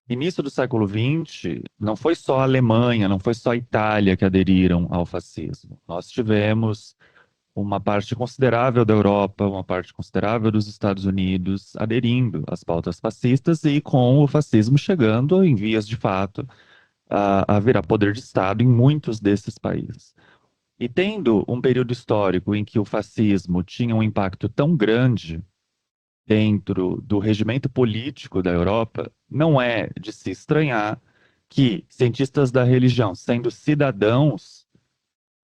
início do século XX, não foi só a Alemanha, não foi só a Itália que aderiram ao fascismo. Nós tivemos uma parte considerável da Europa, uma parte considerável dos Estados Unidos aderindo às pautas fascistas e com o fascismo chegando em vias de fato a virar poder de Estado em muitos desses países. E tendo um período histórico em que o fascismo tinha um impacto tão grande dentro do regimento político da Europa, não é de se estranhar que cientistas da religião, sendo cidadãos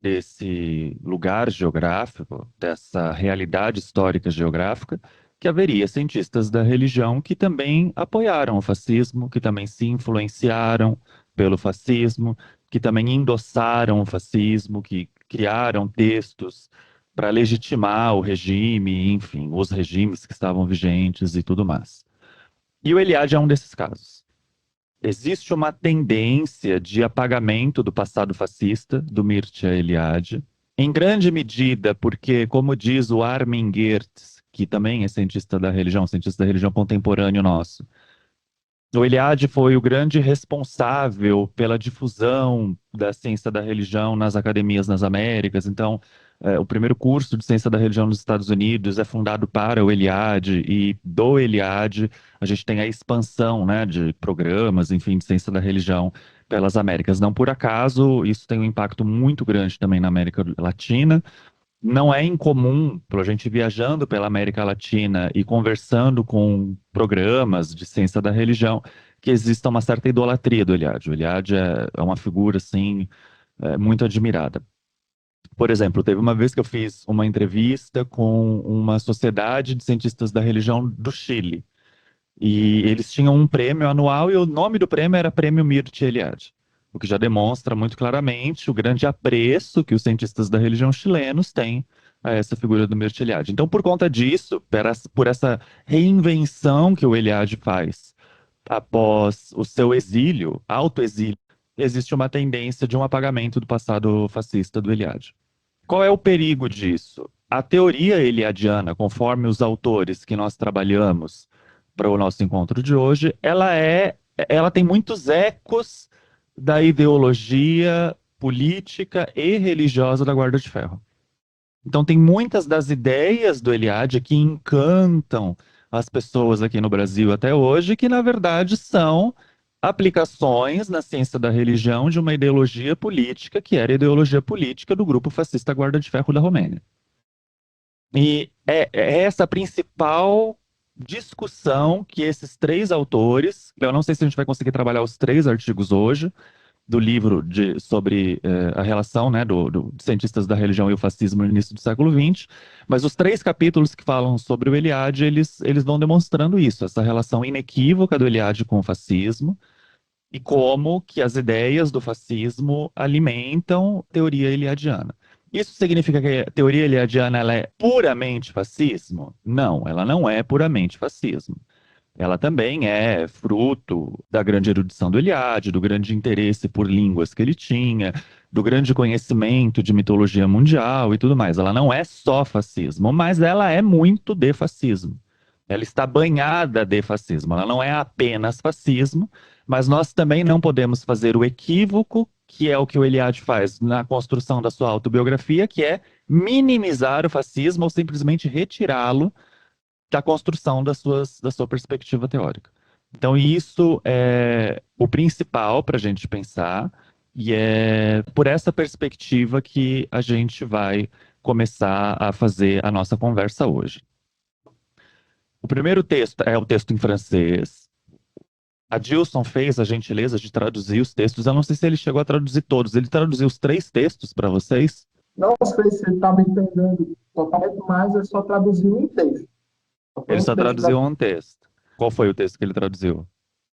desse lugar geográfico, dessa realidade histórica geográfica, que haveria cientistas da religião que também apoiaram o fascismo, que também se influenciaram pelo fascismo, que também endossaram o fascismo, que criaram textos para legitimar o regime, enfim, os regimes que estavam vigentes e tudo mais. E o Eliade é um desses casos. Existe uma tendência de apagamento do passado fascista do Mircea Eliade, em grande medida porque, como diz o Armin Geertz, que também é cientista da religião contemporâneo nosso, o Eliade foi o grande responsável pela difusão da ciência da religião nas academias nas Américas. Então, o primeiro curso de ciência da religião nos Estados Unidos é fundado para o Eliade, e do Eliade a gente tem a expansão, né, de programas, enfim, de ciência da religião pelas Américas. Não por acaso, isso tem um impacto muito grande também na América Latina. Não é incomum, para a gente viajando pela América Latina e conversando com programas de ciência da religião, que exista uma certa idolatria do Eliade. O Eliade é uma figura, assim, muito admirada. Por exemplo, teve uma vez que eu fiz uma entrevista com uma sociedade de cientistas da religião do Chile. E eles tinham um prêmio anual e o nome do prêmio era Prêmio Mircea Eliade. O que já demonstra muito claramente o grande apreço que os cientistas da religião chilenos têm a essa figura do Mircea Eliade. Então, por conta disso, por essa reinvenção que o Eliade faz após o seu exílio, autoexílio, existe uma tendência de um apagamento do passado fascista do Eliade. Qual é o perigo disso? A teoria eliadiana, conforme os autores que nós trabalhamos para o nosso encontro de hoje, ela tem muitos ecos da ideologia política e religiosa da Guarda de Ferro. Então tem muitas das ideias do Eliade que encantam as pessoas aqui no Brasil até hoje, que na verdade são aplicações na ciência da religião de uma ideologia política que era a ideologia política do grupo fascista Guarda de Ferro da Romênia. E é essa a principal discussão que esses três autores, eu não sei se a gente vai conseguir trabalhar os três artigos hoje, do livro sobre a relação, né, de cientistas da religião e o fascismo no início do século XX, mas os três capítulos que falam sobre o Eliade, eles vão demonstrando isso, essa relação inequívoca do Eliade com o fascismo, e como que as ideias do fascismo alimentam a teoria eliadiana. Isso significa que a teoria eliadiana ela é puramente fascismo? Não, ela não é puramente fascismo. Ela também é fruto da grande erudição do Eliade, do grande interesse por línguas que ele tinha, do grande conhecimento de mitologia mundial e tudo mais. Ela não é só fascismo, mas ela é muito de fascismo. Ela está banhada de fascismo. Ela não é apenas fascismo, mas nós também não podemos fazer o equívoco, que é o que o Eliade faz na construção da sua autobiografia, que é minimizar o fascismo ou simplesmente retirá-lo da construção da sua perspectiva teórica. Então, isso é o principal para a gente pensar, e é por essa perspectiva que a gente vai começar a fazer a nossa conversa hoje. O primeiro texto é o texto em francês. A Dilson fez a gentileza de traduzir os textos. Eu não sei se ele chegou a traduzir todos. Ele traduziu os três textos para vocês? Não sei se ele está me entendendo totalmente, mas eu só traduzi um texto. Foi Ele um só texto da, traduziu um texto. Qual foi o texto que ele traduziu?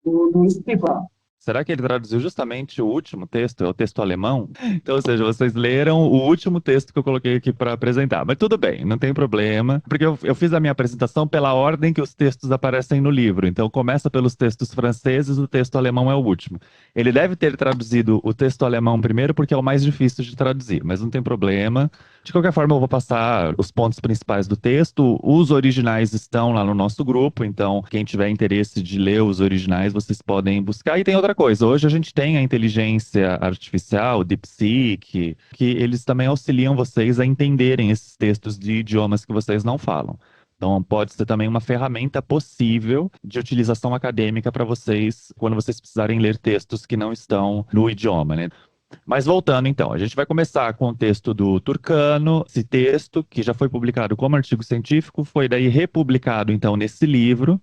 do Escrivá. Será que ele traduziu justamente o último texto, é o texto alemão? Então, ou seja, vocês leram o último texto que eu coloquei aqui para apresentar. Mas tudo bem, não tem problema, porque eu fiz a minha apresentação pela ordem que os textos aparecem no livro. Então, começa pelos textos franceses, o texto alemão é o último. Ele deve ter traduzido o texto alemão primeiro, porque é o mais difícil de traduzir, mas não tem problema. De qualquer forma, eu vou passar os pontos principais do texto. Os originais estão lá no nosso grupo, então quem tiver interesse de ler os originais, vocês podem buscar. E tem outra coisa, hoje a gente tem a inteligência artificial, o DeepSeek, que eles também auxiliam vocês a entenderem esses textos de idiomas que vocês não falam. Então, pode ser também uma ferramenta possível de utilização acadêmica para vocês, quando vocês precisarem ler textos que não estão no idioma, né? Mas voltando então, a gente vai começar com o texto do Turcano. Esse texto, que já foi publicado como artigo científico, foi daí republicado então nesse livro,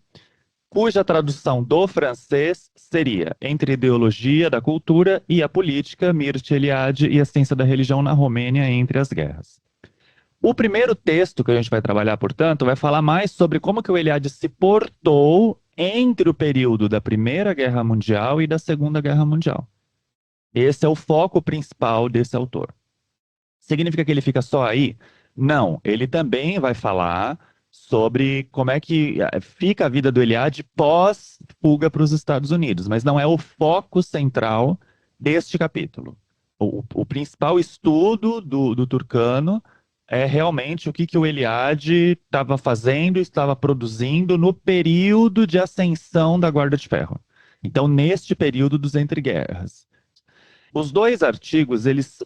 cuja tradução do francês seria Entre a Ideologia da Cultura e a Política, Mircea Eliade e a Ciência da Religião na Romênia entre as Guerras. O primeiro texto que a gente vai trabalhar, portanto, vai falar mais sobre como que o Eliade se portou entre o período da Primeira Guerra Mundial e da Segunda Guerra Mundial. Esse é o foco principal desse autor. Significa que ele fica só aí? Não, ele também vai falar sobre como é que fica a vida do Eliade pós fuga para os Estados Unidos, mas não é o foco central deste capítulo. O principal estudo do Turcano é realmente o que, que o Eliade estava fazendo, estava produzindo no período de ascensão da Guarda de Ferro. Então, neste período dos entreguerras. Os dois artigos, eles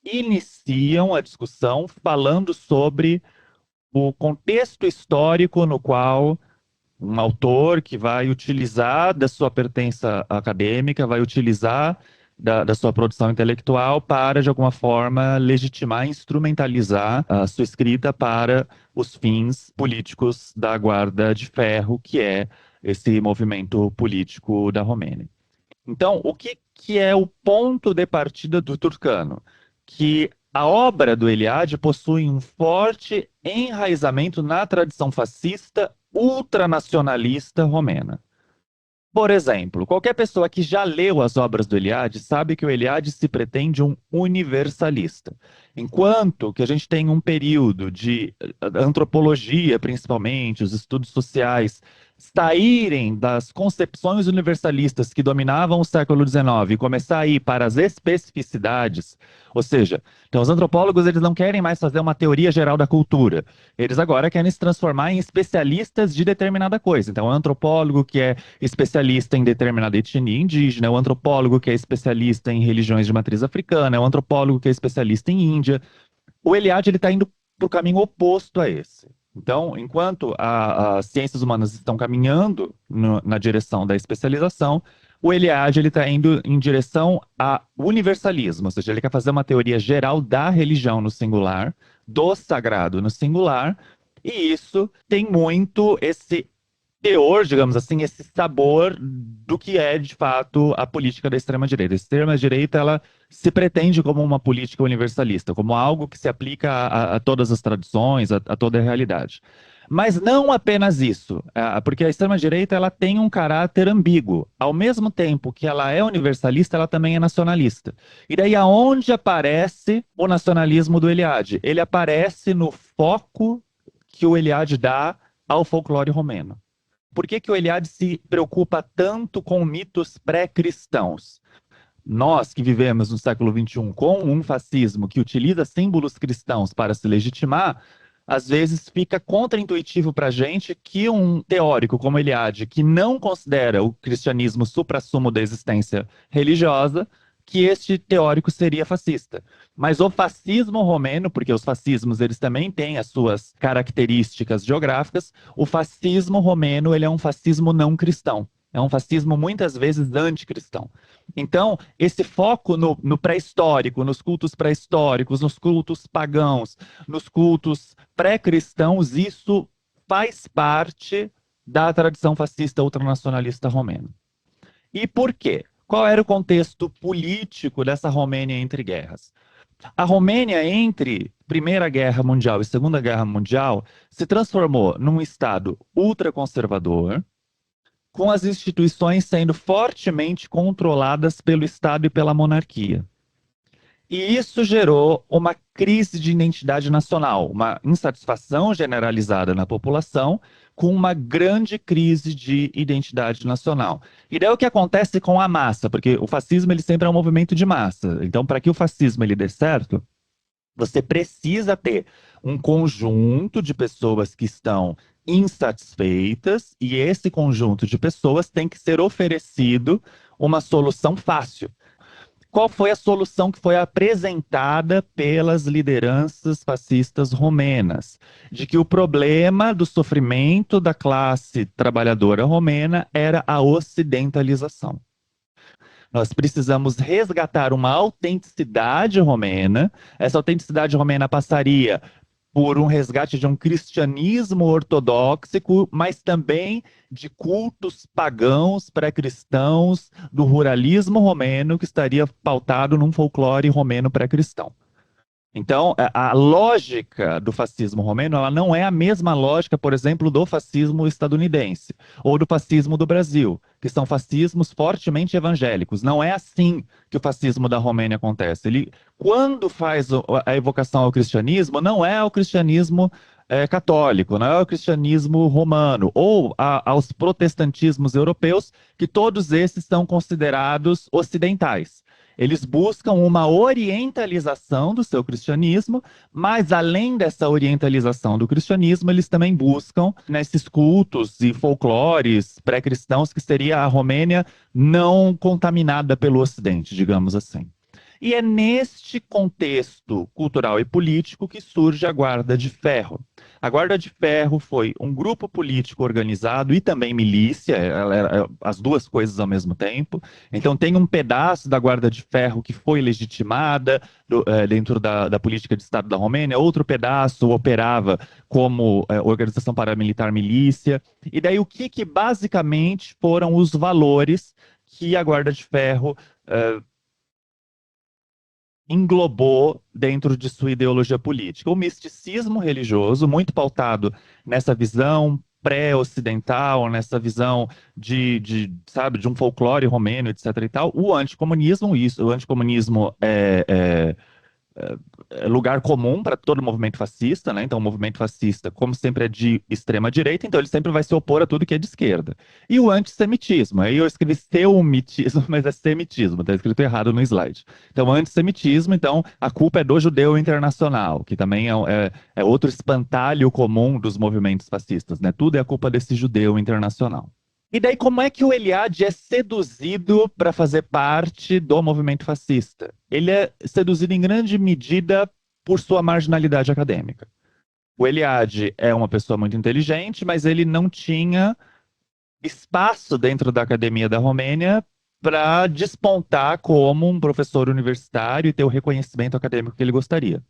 iniciam a discussão falando sobre o contexto histórico no qual um autor que vai utilizar da sua pertença acadêmica, vai utilizar da sua produção intelectual para, de alguma forma, legitimar, instrumentalizar a sua escrita para os fins políticos da Guarda de Ferro, que é esse movimento político da Romênia. Então, o que, que é o ponto de partida do Turcano? Que a obra do Eliade possui um forte enraizamento na tradição fascista ultranacionalista romena. Por exemplo, qualquer pessoa que já leu as obras do Eliade sabe que o Eliade se pretende um universalista. Enquanto que a gente tem um período de antropologia, principalmente, os estudos sociais, saírem das concepções universalistas que dominavam o século XIX e começar a ir para as especificidades, ou seja, então os antropólogos eles não querem mais fazer uma teoria geral da cultura, eles agora querem se transformar em especialistas de determinada coisa. Então, o antropólogo que é especialista em determinada etnia indígena, o antropólogo que é especialista em religiões de matriz africana, o antropólogo que é especialista em Índia. O Eliade está indo para o caminho oposto a esse. Então, enquanto as ciências humanas estão caminhando na direção da especialização, o Eliade está indo em direção a universalismo, ou seja, ele quer fazer uma teoria geral da religião no singular, do sagrado no singular, e isso tem muito esse teor, digamos assim, esse sabor do que é, de fato, a política da extrema-direita. A extrema-direita, ela se pretende como uma política universalista, como algo que se aplica a todas as tradições, a toda a realidade. Mas não apenas isso, porque a extrema-direita ela tem um caráter ambíguo. Ao mesmo tempo que ela é universalista, ela também é nacionalista. E daí aonde aparece o nacionalismo do Eliade? Ele aparece no foco que o Eliade dá ao folclore romeno. Por que que o Eliade se preocupa tanto com mitos pré-cristãos? Nós que vivemos no século XXI com um fascismo que utiliza símbolos cristãos para se legitimar, às vezes fica contraintuitivo para a gente que um teórico como Eliade, que não considera o cristianismo suprassumo da existência religiosa, que este teórico seria fascista. Mas o fascismo romeno, porque os fascismos eles também têm as suas características geográficas, o fascismo romeno ele é um fascismo não cristão. É um fascismo muitas vezes anticristão. Então, esse foco no pré-histórico, nos cultos pré-históricos, nos cultos pagãos, nos cultos pré-cristãos, isso faz parte da tradição fascista ultranacionalista romena. E por quê? Qual era o contexto político dessa Romênia entre guerras? A Romênia, entre Primeira Guerra Mundial e Segunda Guerra Mundial, se transformou num estado ultraconservador, com as instituições sendo fortemente controladas pelo Estado e pela monarquia. E isso gerou uma crise de identidade nacional, uma insatisfação generalizada na população, com uma grande crise de identidade nacional. E daí o que acontece com a massa? Porque o fascismo ele sempre é um movimento de massa. Então, para que o fascismo ele dê certo, você precisa ter um conjunto de pessoas que estão insatisfeitas, e esse conjunto de pessoas tem que ser oferecido uma solução fácil. Qual foi a solução que foi apresentada pelas lideranças fascistas romenas? De que o problema do sofrimento da classe trabalhadora romena era a ocidentalização. Nós precisamos resgatar uma autenticidade romena. Essa autenticidade romena passaria por um resgate de um cristianismo ortodoxo, mas também de cultos pagãos pré-cristãos, do ruralismo romeno, que estaria pautado num folclore romeno pré-cristão. Então, a lógica do fascismo romeno, ela não é a mesma lógica, por exemplo, do fascismo estadunidense ou do fascismo do Brasil, que são fascismos fortemente evangélicos. Não é assim que o fascismo da Romênia acontece. Ele, quando faz a evocação ao cristianismo, não é ao cristianismo católico, não é ao cristianismo romano ou aos protestantismos europeus, que todos esses são considerados ocidentais. Eles buscam uma orientalização do seu cristianismo, mas além dessa orientalização do cristianismo, eles também buscam nesses cultos e folclores pré-cristãos que seria a Romênia não contaminada pelo Ocidente, digamos assim. E é neste contexto cultural e político que surge a Guarda de Ferro. A Guarda de Ferro foi um grupo político organizado e também milícia, ela era as duas coisas ao mesmo tempo. Então tem um pedaço da Guarda de Ferro que foi legitimada dentro da política de Estado da Romênia, outro pedaço operava como organização paramilitar milícia. E daí o que basicamente foram os valores que a Guarda de Ferro englobou dentro de sua ideologia política. O misticismo religioso, muito pautado nessa visão pré-ocidental, nessa visão sabe, de um folclore romeno, etc. e tal. O anticomunismo, o anticomunismo é lugar comum para todo movimento fascista, né? Então, o movimento fascista, como sempre é de extrema direita, então ele sempre vai se opor a tudo que é de esquerda. E o antissemitismo, aí eu escrevi seumitismo, mas é semitismo, está escrito errado no slide. Então, antissemitismo, então, a culpa é do judeu internacional, que também é outro espantalho comum dos movimentos fascistas, né? Tudo é a culpa desse judeu internacional. E daí, como é que o Eliade é seduzido para fazer parte do movimento fascista? Ele é seduzido em grande medida por sua marginalidade acadêmica. O Eliade é uma pessoa muito inteligente, mas ele não tinha espaço dentro da academia da Romênia para despontar como um professor universitário e ter o reconhecimento acadêmico que ele gostaria.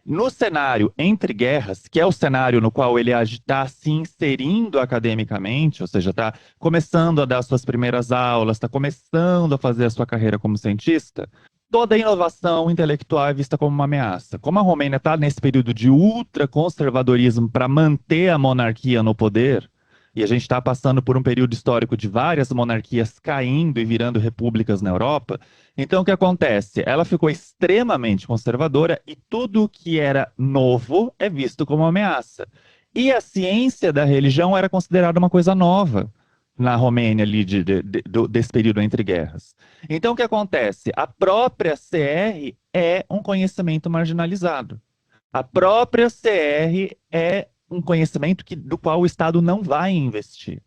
No cenário entre guerras, que é o cenário no qual ele está se inserindo academicamente, ou seja, está começando a dar suas primeiras aulas, está começando a fazer a sua carreira como cientista, toda inovação intelectual é vista como uma ameaça. Como a Romênia está nesse período de ultraconservadorismo para manter a monarquia no poder, e a gente está passando por um período histórico de várias monarquias caindo e virando repúblicas na Europa, então o que acontece? Ela ficou extremamente conservadora e tudo que era novo é visto como uma ameaça. E a ciência da religião era considerada uma coisa nova na Romênia ali desse período entre guerras. Então o que acontece? A própria CR é um conhecimento marginalizado. A própria CR é um conhecimento do qual o Estado não vai investir.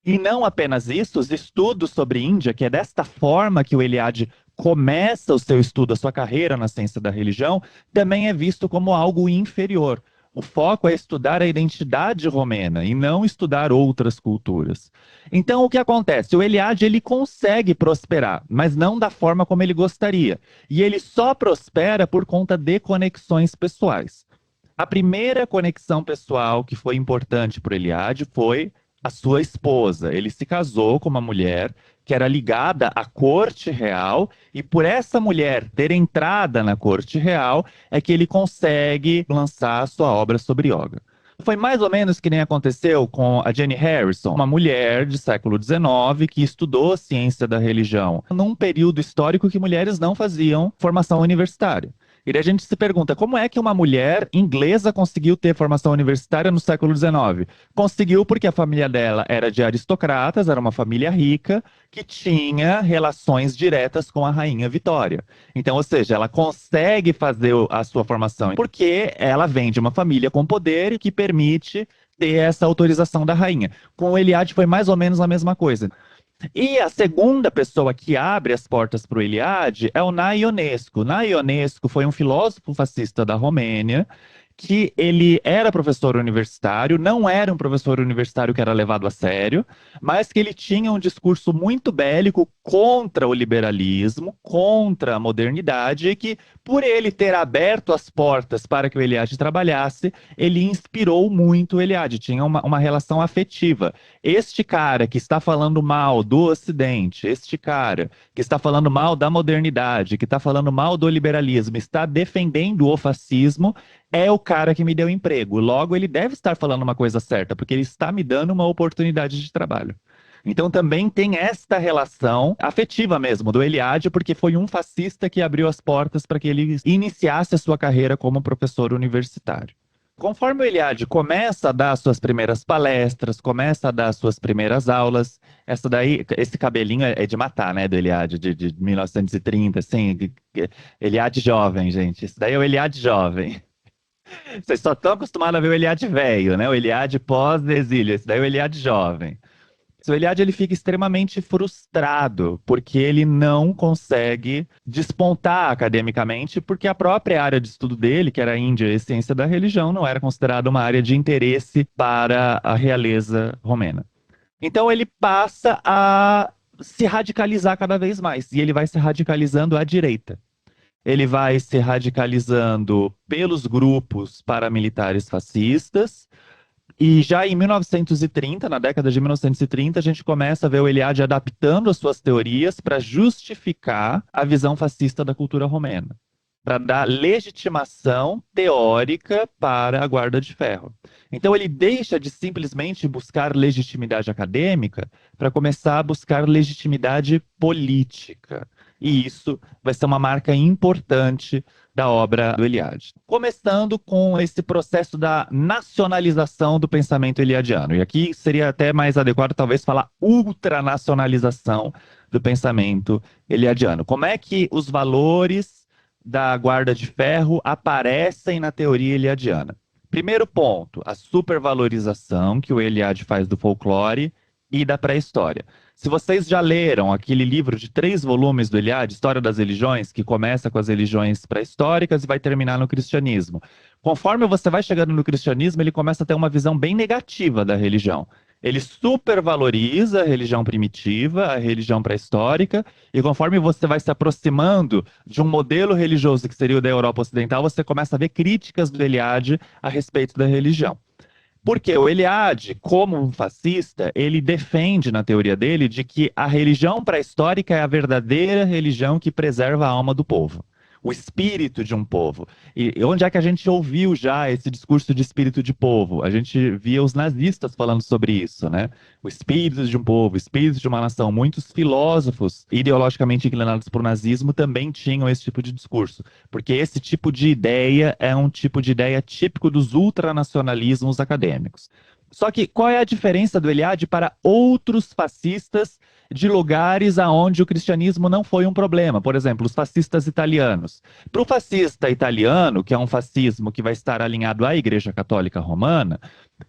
E não apenas isso, os estudos sobre Índia, que é desta forma que o Eliade começa o seu estudo, a sua carreira na ciência da religião, também é visto como algo inferior. O foco é estudar a identidade romena e não estudar outras culturas. Então, o que acontece? O Eliade ele consegue prosperar, mas não da forma como ele gostaria. E ele só prospera por conta de conexões pessoais. A primeira conexão pessoal que foi importante para o Eliade foi a sua esposa. Ele se casou com uma mulher que era ligada à corte real, e por essa mulher ter entrada na corte real é que ele consegue lançar a sua obra sobre yoga. Foi mais ou menos que nem aconteceu com a Jenny Harrison, uma mulher de século XIX que estudou ciência da religião num período histórico que mulheres não faziam formação universitária. E daí a gente se pergunta, como é que uma mulher inglesa conseguiu ter formação universitária no século XIX? Conseguiu porque a família dela era de aristocratas, era uma família rica, que tinha relações diretas com a rainha Vitória. Então, ou seja, ela consegue fazer a sua formação porque ela vem de uma família com poder e que permite ter essa autorização da rainha. Com o Eliade foi mais ou menos a mesma coisa. E a segunda pessoa que abre as portas para o Eliade é o Nae Ionescu. Nae Ionescu foi um filósofo fascista da Romênia, que ele era professor universitário, não era um professor universitário que era levado a sério, mas que ele tinha um discurso muito bélico contra o liberalismo, contra a modernidade, e que, por ele ter aberto as portas para que o Eliade trabalhasse, ele inspirou muito o Eliade, tinha uma relação afetiva. Este cara que está falando mal do Ocidente, este cara que está falando mal da modernidade, que está falando mal do liberalismo, está defendendo o fascismo, é o cara que me deu emprego. Logo, ele deve estar falando uma coisa certa, porque ele está me dando uma oportunidade de trabalho. Então também tem esta relação afetiva mesmo do Eliade, porque foi um fascista que abriu as portas para que ele iniciasse a sua carreira como professor universitário. Conforme o Eliade começa a dar suas primeiras palestras, começa a dar suas primeiras aulas, essa daí, esse cabelinho é de matar, né, do Eliade, de 1930, assim, Eliade jovem, gente, esse daí é o Eliade jovem. Vocês só estão acostumados a ver o Eliade velho, né, o Eliade pós-exílio, esse daí é o Eliade jovem. O Eliade ele fica extremamente frustrado porque ele não consegue despontar academicamente, porque a própria área de estudo dele, que era a Índia e ciência da religião, não era considerada uma área de interesse para a realeza romena. Então ele passa a se radicalizar cada vez mais, e ele vai se radicalizando à direita. Ele vai se radicalizando pelos grupos paramilitares fascistas, e já em 1930, na década de 1930, a gente começa a ver o Eliade adaptando as suas teorias para justificar a visão fascista da cultura romena, para dar legitimação teórica para a Guarda de Ferro. Então ele deixa de simplesmente buscar legitimidade acadêmica para começar a buscar legitimidade política. E isso vai ser uma marca importante da obra do Eliade. Começando com esse processo da nacionalização do pensamento eliadiano. E aqui seria até mais adequado, talvez, falar ultranacionalização do pensamento eliadiano. Como é que os valores da Guarda de Ferro aparecem na teoria eliadiana? Primeiro ponto, a supervalorização que o Eliade faz do folclore e da pré-história. Se vocês já leram aquele livro de 3 volumes do Eliade, História das Religiões, que começa com as religiões pré-históricas e vai terminar no cristianismo. Conforme você vai chegando no cristianismo, ele começa a ter uma visão bem negativa da religião. Ele supervaloriza a religião primitiva, a religião pré-histórica, e conforme você vai se aproximando de um modelo religioso que seria o da Europa Ocidental, você começa a ver críticas do Eliade a respeito da religião. Porque o Eliade, como um fascista, ele defende na teoria dele de que a religião pré-histórica é a verdadeira religião que preserva a alma do povo, o espírito de um povo. E onde é que a gente ouviu já esse discurso de espírito de povo? A gente via os nazistas falando sobre isso, né? O espírito de um povo, o espírito de uma nação. Muitos filósofos ideologicamente inclinados para o nazismo também tinham esse tipo de discurso, porque esse tipo de ideia é um tipo de ideia típico dos ultranacionalismos acadêmicos. Só que qual é a diferença do Eliade para outros fascistas de lugares aonde o cristianismo não foi um problema? Por exemplo, os fascistas italianos. Para o fascista italiano, que é um fascismo que vai estar alinhado à Igreja Católica Romana,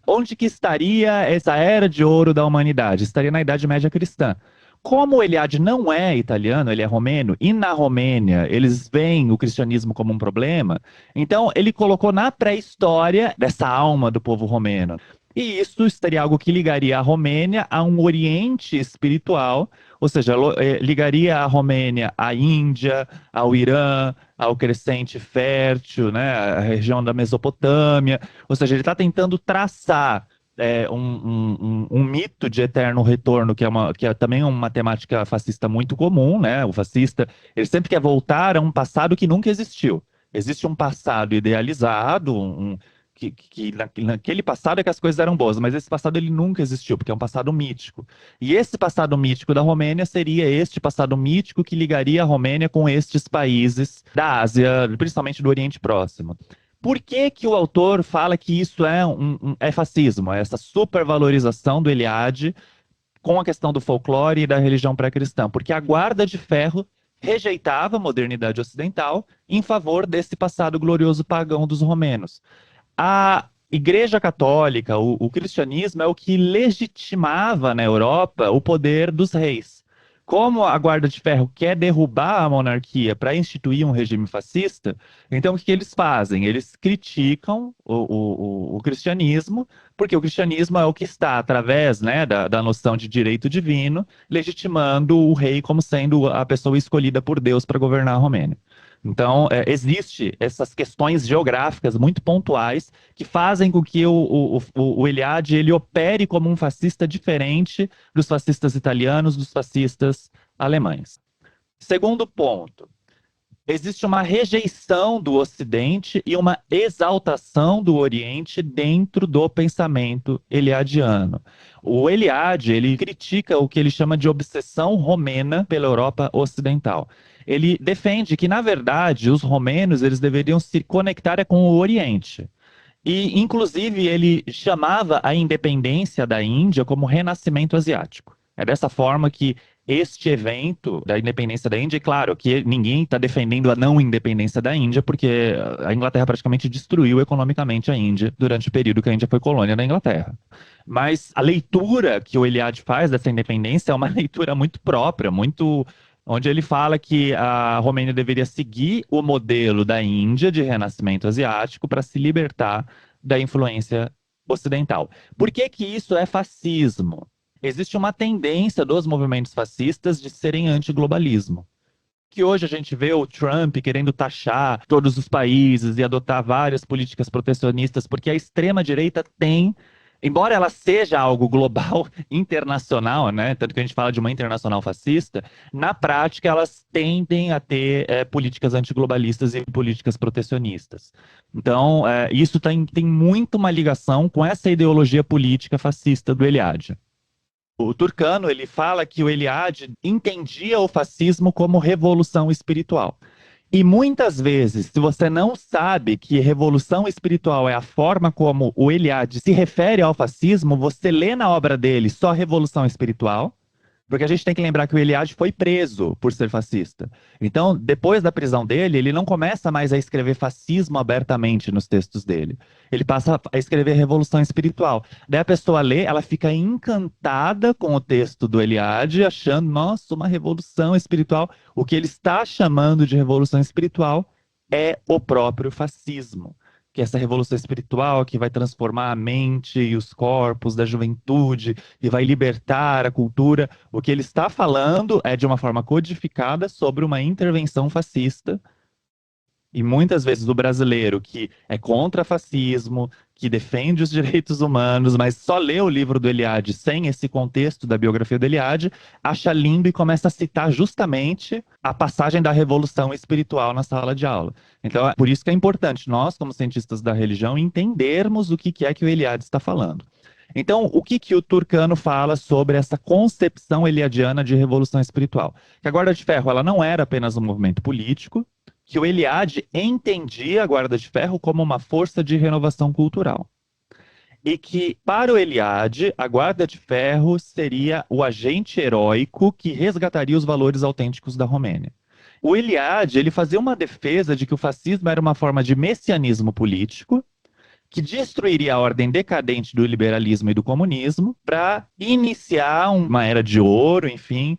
onde que estaria essa era de ouro da humanidade? Estaria na Idade Média Cristã. Como o Eliade não é italiano, ele é romeno, e na Romênia eles veem o cristianismo como um problema, então ele colocou na pré-história dessa alma do povo romeno. E isso seria algo que ligaria a Romênia a um Oriente espiritual, ou seja, ligaria a Romênia à Índia, ao Irã, ao Crescente Fértil, né, a região da Mesopotâmia. Ou seja, ele está tentando traçar um mito de eterno retorno, que é também uma temática fascista muito comum, né? O fascista, ele sempre quer voltar a um passado que nunca existiu. Existe um passado idealizado, naquele passado é que as coisas eram boas, mas esse passado ele nunca existiu, porque é um passado mítico. E esse passado mítico da Romênia seria este passado mítico que ligaria a Romênia com estes países da Ásia, principalmente do Oriente Próximo. Por que que o autor fala que isso é fascismo, é essa supervalorização do Eliade com a questão do folclore e da religião pré-cristã? Porque a Guarda de Ferro rejeitava a modernidade ocidental em favor desse passado glorioso pagão dos romenos. A Igreja Católica, o cristianismo, é o que legitimava na Europa o poder dos reis. Como a Guarda de Ferro quer derrubar a monarquia para instituir um regime fascista, então o que eles fazem? Eles criticam o cristianismo, porque o cristianismo é o que está, através, né, da noção de direito divino, legitimando o rei como sendo a pessoa escolhida por Deus para governar a Romênia. Então, existe essas questões geográficas muito pontuais que fazem com que o Eliade ele opere como um fascista diferente dos fascistas italianos, dos fascistas alemães. Segundo ponto, existe uma rejeição do Ocidente e uma exaltação do Oriente dentro do pensamento eliadiano. O Eliade, ele critica o que ele chama de obsessão romena pela Europa Ocidental. Ele defende que, na verdade, os romenos eles deveriam se conectar com o Oriente. E, inclusive, ele chamava a independência da Índia como renascimento asiático. É dessa forma que este evento da independência da Índia, e claro que ninguém está defendendo a não independência da Índia, porque a Inglaterra praticamente destruiu economicamente a Índia durante o período que a Índia foi colônia da Inglaterra. Mas a leitura que o Eliade faz dessa independência é uma leitura muito própria, muito onde ele fala que a Romênia deveria seguir o modelo da Índia de renascimento asiático para se libertar da influência ocidental. Por que que isso é fascismo? Existe uma tendência dos movimentos fascistas de serem antiglobalismo. Que hoje a gente vê o Trump querendo taxar todos os países e adotar várias políticas protecionistas, porque a extrema-direita tem, embora ela seja algo global, internacional, né? Tanto que a gente fala de uma internacional fascista, na prática elas tendem a ter políticas antiglobalistas e políticas protecionistas. Então, isso tem muito uma ligação com essa ideologia política fascista do Eliade. O Turcano, ele fala que o Eliade entendia o fascismo como revolução espiritual. E muitas vezes, se você não sabe que revolução espiritual é a forma como o Eliade se refere ao fascismo, você lê na obra dele só revolução espiritual, porque a gente tem que lembrar que o Eliade foi preso por ser fascista. Então, depois da prisão dele, ele não começa mais a escrever fascismo abertamente nos textos dele. Ele passa a escrever revolução espiritual. Daí a pessoa lê, ela fica encantada com o texto do Eliade, achando, nossa, uma revolução espiritual. O que ele está chamando de revolução espiritual é o próprio fascismo. Que é essa revolução espiritual que vai transformar a mente e os corpos da juventude e vai libertar a cultura. O que ele está falando é de uma forma codificada sobre uma intervenção fascista. E muitas vezes o brasileiro que é contra fascismo, que defende os direitos humanos, mas só lê o livro do Eliade sem esse contexto da biografia do Eliade, acha lindo e começa a citar justamente a passagem da revolução espiritual na sala de aula. Então, é por isso que é importante nós, como cientistas da religião, entendermos o que é que o Eliade está falando. Então, o que o Turcano fala sobre essa concepção eliadiana de revolução espiritual? Que a Guarda de Ferro ela não era apenas um movimento político, que o Eliade entendia a Guarda de Ferro como uma força de renovação cultural. E que, para o Eliade, a Guarda de Ferro seria o agente heróico que resgataria os valores autênticos da Romênia. O Eliade, ele fazia uma defesa de que o fascismo era uma forma de messianismo político, que destruiria a ordem decadente do liberalismo e do comunismo para iniciar uma era de ouro, enfim.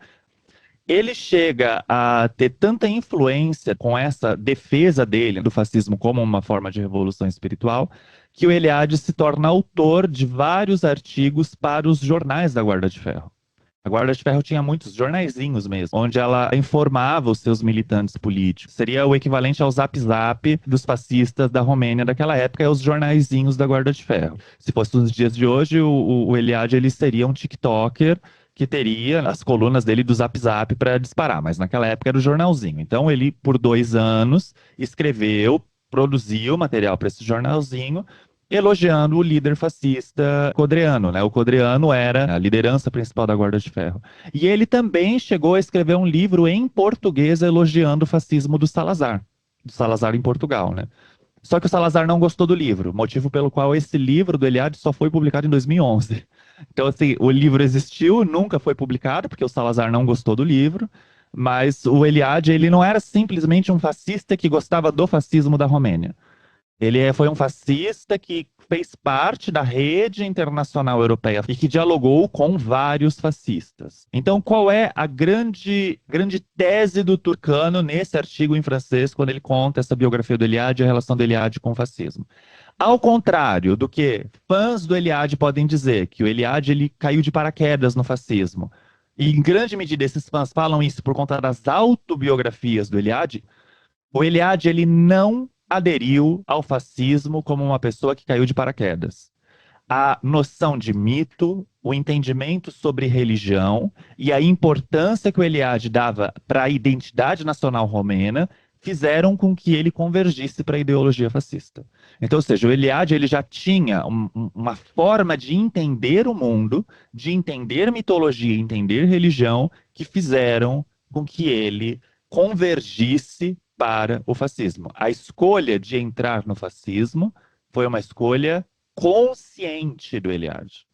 Ele chega a ter tanta influência com essa defesa dele do fascismo como uma forma de revolução espiritual, que o Eliade se torna autor de vários artigos para os jornais da Guarda de Ferro. A Guarda de Ferro tinha muitos jornaizinhos mesmo, onde ela informava os seus militantes políticos. Seria o equivalente ao Zap Zap dos fascistas da Romênia daquela época, é os jornaizinhos da Guarda de Ferro. Se fosse nos dias de hoje, o Eliade ele seria um TikToker que teria as colunas dele do Zap Zap para disparar, mas naquela época era o jornalzinho. Então ele, por 2 anos, escreveu, produziu material para esse jornalzinho, elogiando o líder fascista Codreano, né? O Codreano era a liderança principal da Guarda de Ferro. E ele também chegou a escrever um livro em português elogiando o fascismo do Salazar em Portugal, né? Só que o Salazar não gostou do livro, motivo pelo qual esse livro do Eliade só foi publicado em 2011. Então, assim, o livro existiu, nunca foi publicado, porque o Salazar não gostou do livro, mas o Eliade, ele não era simplesmente um fascista que gostava do fascismo da Romênia. Foi um fascista que fez parte da rede internacional europeia e que dialogou com vários fascistas. Então, qual é a grande tese do Turcano nesse artigo em francês, quando ele conta essa biografia do Eliade e a relação do Eliade com o fascismo? Ao contrário do que fãs do Eliade podem dizer, que o Eliade ele caiu de paraquedas no fascismo, e em grande medida esses fãs falam isso por conta das autobiografias do Eliade, o Eliade ele não aderiu ao fascismo como uma pessoa que caiu de paraquedas. A noção de mito, o entendimento sobre religião e a importância que o Eliade dava para a identidade nacional romena fizeram com que ele convergisse para a ideologia fascista. Então, ou seja, o Eliade ele já tinha uma forma de entender o mundo, de entender mitologia, entender religião, que fizeram com que ele convergisse para o fascismo. A escolha de entrar no fascismo foi uma escolha consciente do Eliade.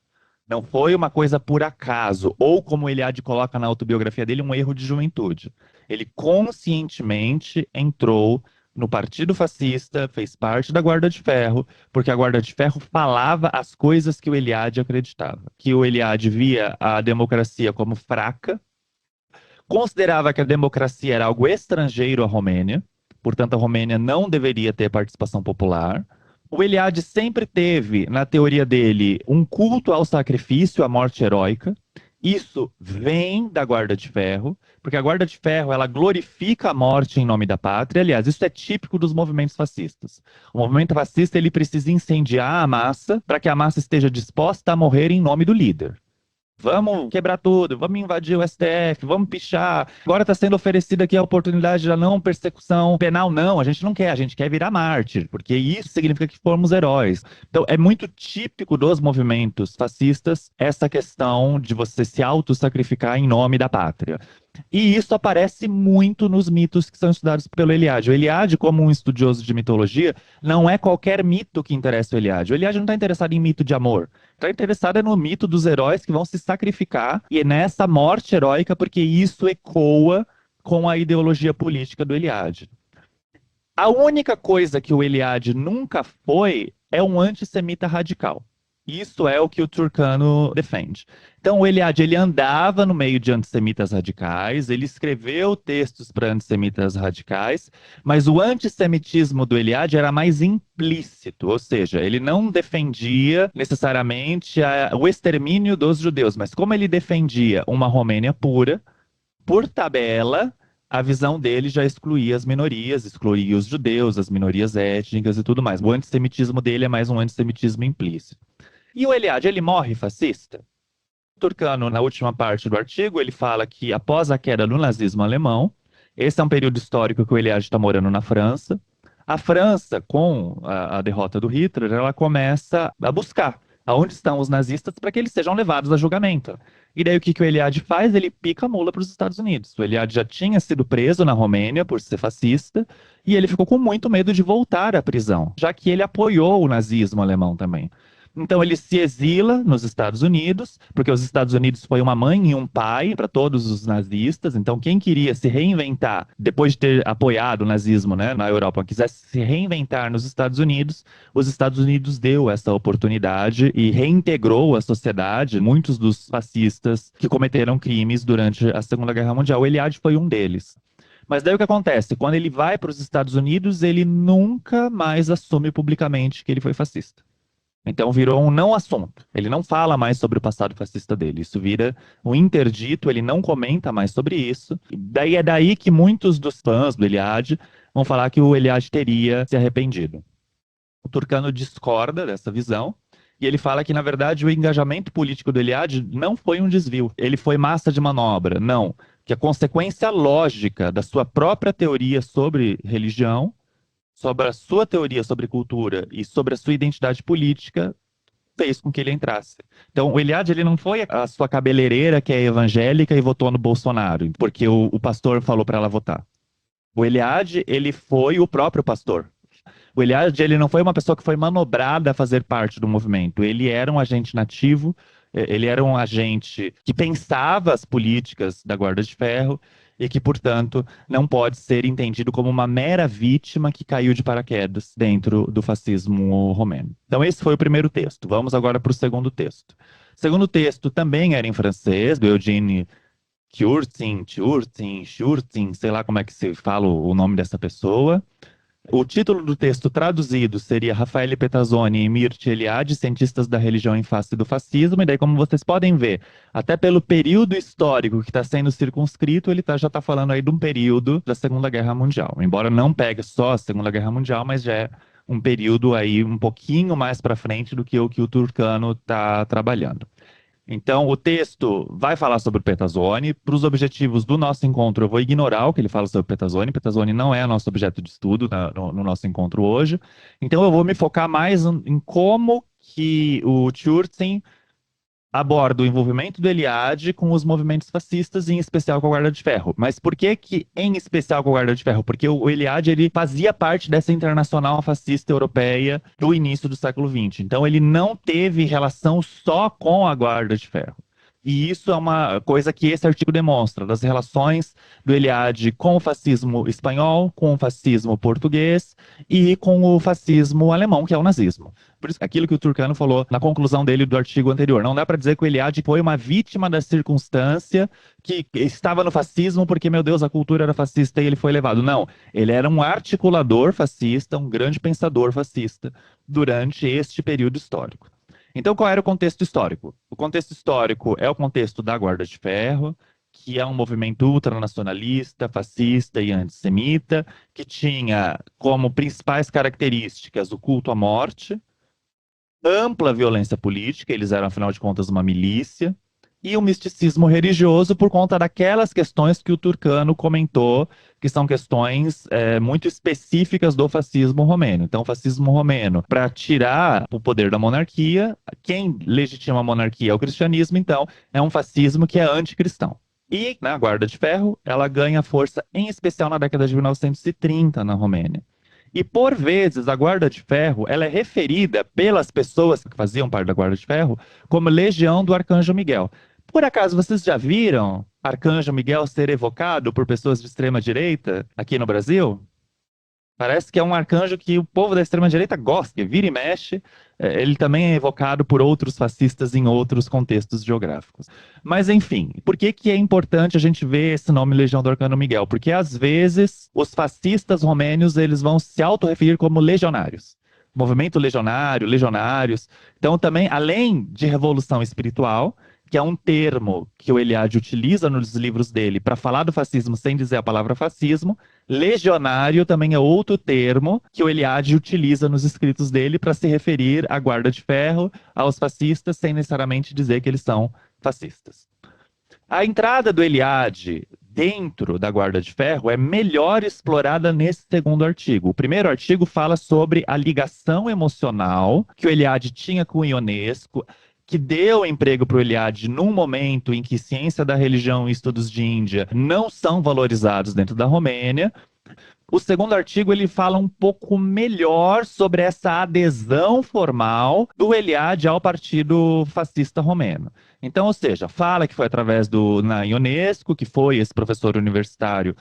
Não foi uma coisa por acaso, ou como o Eliade coloca na autobiografia dele, um erro de juventude. Ele conscientemente entrou no Partido Fascista, fez parte da Guarda de Ferro, porque a Guarda de Ferro falava as coisas que o Eliade acreditava. Que o Eliade via a democracia como fraca, considerava que a democracia era algo estrangeiro à Romênia, portanto a Romênia não deveria ter participação popular. O Eliade sempre teve, na teoria dele, um culto ao sacrifício, à morte heróica. Isso vem da Guarda de Ferro, porque a Guarda de Ferro ela glorifica a morte em nome da pátria. Aliás, isso é típico dos movimentos fascistas. O movimento fascista ele precisa incendiar a massa para que a massa esteja disposta a morrer em nome do líder. Vamos quebrar tudo, vamos invadir o STF, vamos pichar. Agora está sendo oferecida aqui a oportunidade da não persecução penal. Não, a gente não quer, a gente quer virar mártir, porque isso significa que formos heróis. Então, é muito típico dos movimentos fascistas essa questão de você se auto-sacrificar em nome da pátria. E isso aparece muito nos mitos que são estudados pelo Eliade. O Eliade, como um estudioso de mitologia, não é qualquer mito que interessa o Eliade. O Eliade não está interessado em mito de amor. Está interessado no mito dos heróis que vão se sacrificar e é nessa morte heróica, porque isso ecoa com a ideologia política do Eliade. A única coisa que o Eliade nunca foi é um antissemita radical. Isso é o que o Turcano defende. Então, o Eliade ele andava no meio de antissemitas radicais, ele escreveu textos para antissemitas radicais, mas o antissemitismo do Eliade era mais implícito, ou seja, ele não defendia necessariamente o extermínio dos judeus, mas como ele defendia uma Romênia pura, por tabela, a visão dele já excluía as minorias, excluía os judeus, as minorias étnicas e tudo mais. O antissemitismo dele é mais um antissemitismo implícito. E o Eliade, ele morre fascista? Turcano, na última parte do artigo, ele fala que após a queda do nazismo alemão, esse é um período histórico que o Eliade está morando na França. A França, com a derrota do Hitler, ela começa a buscar aonde estão os nazistas para que eles sejam levados a julgamento. E daí o que o Eliade faz? Ele pica a mula para os Estados Unidos. O Eliade já tinha sido preso na Romênia por ser fascista e ele ficou com muito medo de voltar à prisão, já que ele apoiou o nazismo alemão também. Então ele se exila nos Estados Unidos, porque os Estados Unidos foi uma mãe e um pai para todos os nazistas. Então quem queria se reinventar depois de ter apoiado o nazismo, né, na Europa, quisesse se reinventar nos Estados Unidos, os Estados Unidos deu essa oportunidade e reintegrou a sociedade muitos dos fascistas que cometeram crimes durante a Segunda Guerra Mundial. O Eliade foi um deles. Mas daí o que acontece? Quando ele vai para os Estados Unidos, ele nunca mais assume publicamente que ele foi fascista. Então virou um não assunto. Ele não fala mais sobre o passado fascista dele. Isso vira um interdito, ele não comenta mais sobre isso. Daí é daí que muitos dos fãs do Eliade vão falar que o Eliade teria se arrependido. O Turcano discorda dessa visão e ele fala que, na verdade, o engajamento político do Eliade não foi um desvio. Ele foi massa de manobra. Não. Que a consequência lógica da sua própria teoria sobre religião sobre a sua teoria sobre cultura e sobre a sua identidade política, fez com que ele entrasse. Então, o Eliade, ele não foi a sua cabeleireira que é evangélica e votou no Bolsonaro, porque o pastor falou para ela votar. O Eliade, ele foi o próprio pastor. O Eliade, ele não foi uma pessoa que foi manobrada a fazer parte do movimento. Ele era um agente nativo, ele era um agente que pensava as políticas da Guarda de Ferro e que, portanto, não pode ser entendido como uma mera vítima que caiu de paraquedas dentro do fascismo romeno. Então, esse foi o primeiro texto. Vamos agora para o segundo texto. O segundo texto também era em francês, do Eugène Schurtin, sei lá como é que se fala o nome dessa pessoa. O título do texto traduzido seria Raffaele Pettazzoni e Mircea Eliade, cientistas da religião em face do fascismo, e daí, como vocês podem ver, até pelo período histórico que está sendo circunscrito, ele já está falando aí de um período da Segunda Guerra Mundial. Embora não pegue só a Segunda Guerra Mundial, mas já é um período aí um pouquinho mais para frente do que o Turcano está trabalhando. Então, o texto vai falar sobre o Pettazzoni. Para os objetivos do nosso encontro, eu vou ignorar o que ele fala sobre o Pettazzoni. Pettazzoni não é nosso objeto de estudo no nosso encontro hoje. Então, eu vou me focar mais em como que o Churtin aborda o envolvimento do Eliade com os movimentos fascistas, em especial com a Guarda de Ferro. Mas por que que em especial com a Guarda de Ferro? Porque o Eliade, ele fazia parte dessa internacional fascista europeia do início do século XX. Então ele não teve relação só com a Guarda de Ferro. E isso é uma coisa que esse artigo demonstra, das relações do Eliade com o fascismo espanhol, com o fascismo português e com o fascismo alemão, que é o nazismo. Por isso, aquilo que o Turcano falou na conclusão dele do artigo anterior. Não dá para dizer que o Eliade foi uma vítima da circunstância que estava no fascismo porque, meu Deus, a cultura era fascista e ele foi levado. Não, ele era um articulador fascista, um grande pensador fascista durante este período histórico. Então, qual era o contexto histórico? O contexto histórico é o contexto da Guarda de Ferro, que é um movimento ultranacionalista, fascista e antissemita, que tinha como principais características o culto à morte, ampla violência política, eles eram, afinal de contas, uma milícia, e o misticismo religioso por conta daquelas questões que o Turcano comentou, que são questões muito específicas do fascismo romeno. Então, o fascismo romeno, para tirar o poder da monarquia, quem legitima a monarquia é o cristianismo, então é um fascismo que é anticristão. E na Guarda de Ferro, ela ganha força, em especial na década de 1930, na Romênia. E, por vezes, a Guarda de Ferro ela é referida pelas pessoas que faziam parte da Guarda de Ferro como Legião do Arcanjo Miguel. Por acaso, vocês já viram Arcanjo Miguel ser evocado por pessoas de extrema-direita aqui no Brasil? Parece que é um arcanjo que o povo da extrema-direita gosta, vira e mexe. Ele também é evocado por outros fascistas em outros contextos geográficos. Mas, enfim, por que que é importante a gente ver esse nome Legião do Arcanjo Miguel? Porque, às vezes, os fascistas romênios eles vão se auto-referir como legionários. Movimento legionário, legionários. Então, também, além de revolução espiritual, que é um termo que o Eliade utiliza nos livros dele para falar do fascismo sem dizer a palavra fascismo, legionário também é outro termo que o Eliade utiliza nos escritos dele para se referir à Guarda de Ferro, aos fascistas, sem necessariamente dizer que eles são fascistas. A entrada do Eliade dentro da Guarda de Ferro é melhor explorada nesse segundo artigo. O primeiro artigo fala sobre a ligação emocional que o Eliade tinha com o Ionesco, que deu emprego para o Eliade num momento em que ciência da religião e estudos de Índia não são valorizados dentro da Romênia. O segundo artigo ele fala um pouco melhor sobre essa adesão formal do Eliade ao Partido Fascista Romeno. Então, ou seja, fala que foi através do Ionesco, que foi esse professor universitário.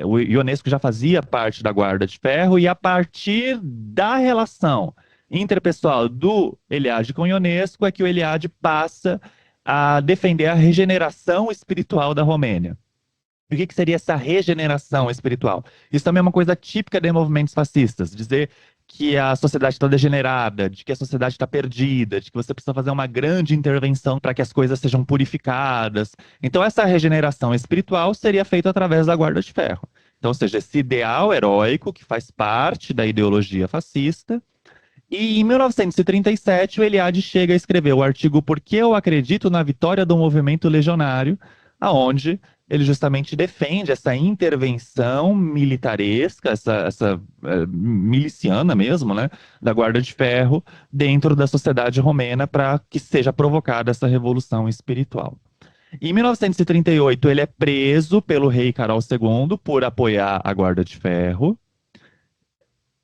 O Ionesco já fazia parte da Guarda de Ferro, e a partir da relação interpessoal do Eliade com o Ionesco é que o Eliade passa a defender a regeneração espiritual da Romênia. O que seria essa regeneração espiritual? Isso também é uma coisa típica de movimentos fascistas, dizer que a sociedade está degenerada, de que a sociedade está perdida, de que você precisa fazer uma grande intervenção para que as coisas sejam purificadas. Então, essa regeneração espiritual seria feita através da Guarda de Ferro. Então, ou seja, esse ideal heróico que faz parte da ideologia fascista. E em 1937, o Eliade chega a escrever o artigo Por que eu acredito na vitória do movimento legionário, aonde ele justamente defende essa intervenção militaresca, miliciana mesmo, né, da Guarda de Ferro dentro da sociedade romena para que seja provocada essa revolução espiritual. Em 1938, ele é preso pelo rei Carol II por apoiar a Guarda de Ferro.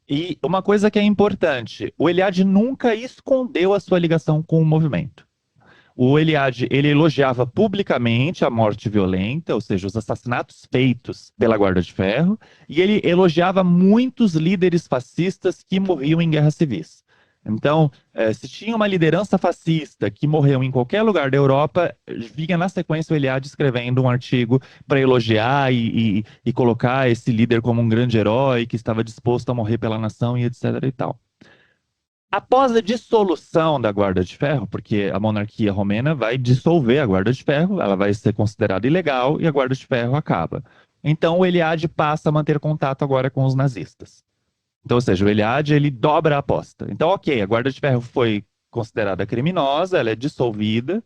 E uma coisa que é importante, o Eliade nunca escondeu a sua ligação com o movimento. O Eliade, ele elogiava publicamente a morte violenta, ou seja, os assassinatos feitos pela Guarda de Ferro, e ele elogiava muitos líderes fascistas que morriam em guerras civis. Então, se tinha uma liderança fascista que morreu em qualquer lugar da Europa, vinha na sequência o Eliade escrevendo um artigo para elogiar e colocar esse líder como um grande herói que estava disposto a morrer pela nação e etc. e tal. Após a dissolução da Guarda de Ferro, porque a monarquia romena vai dissolver a Guarda de Ferro, ela vai ser considerada ilegal e a Guarda de Ferro acaba. Então o Eliade passa a manter contato agora com os nazistas. Então, ou seja, o Eliade ele dobra a aposta. Então, ok, a Guarda de Ferro foi considerada criminosa, ela é dissolvida,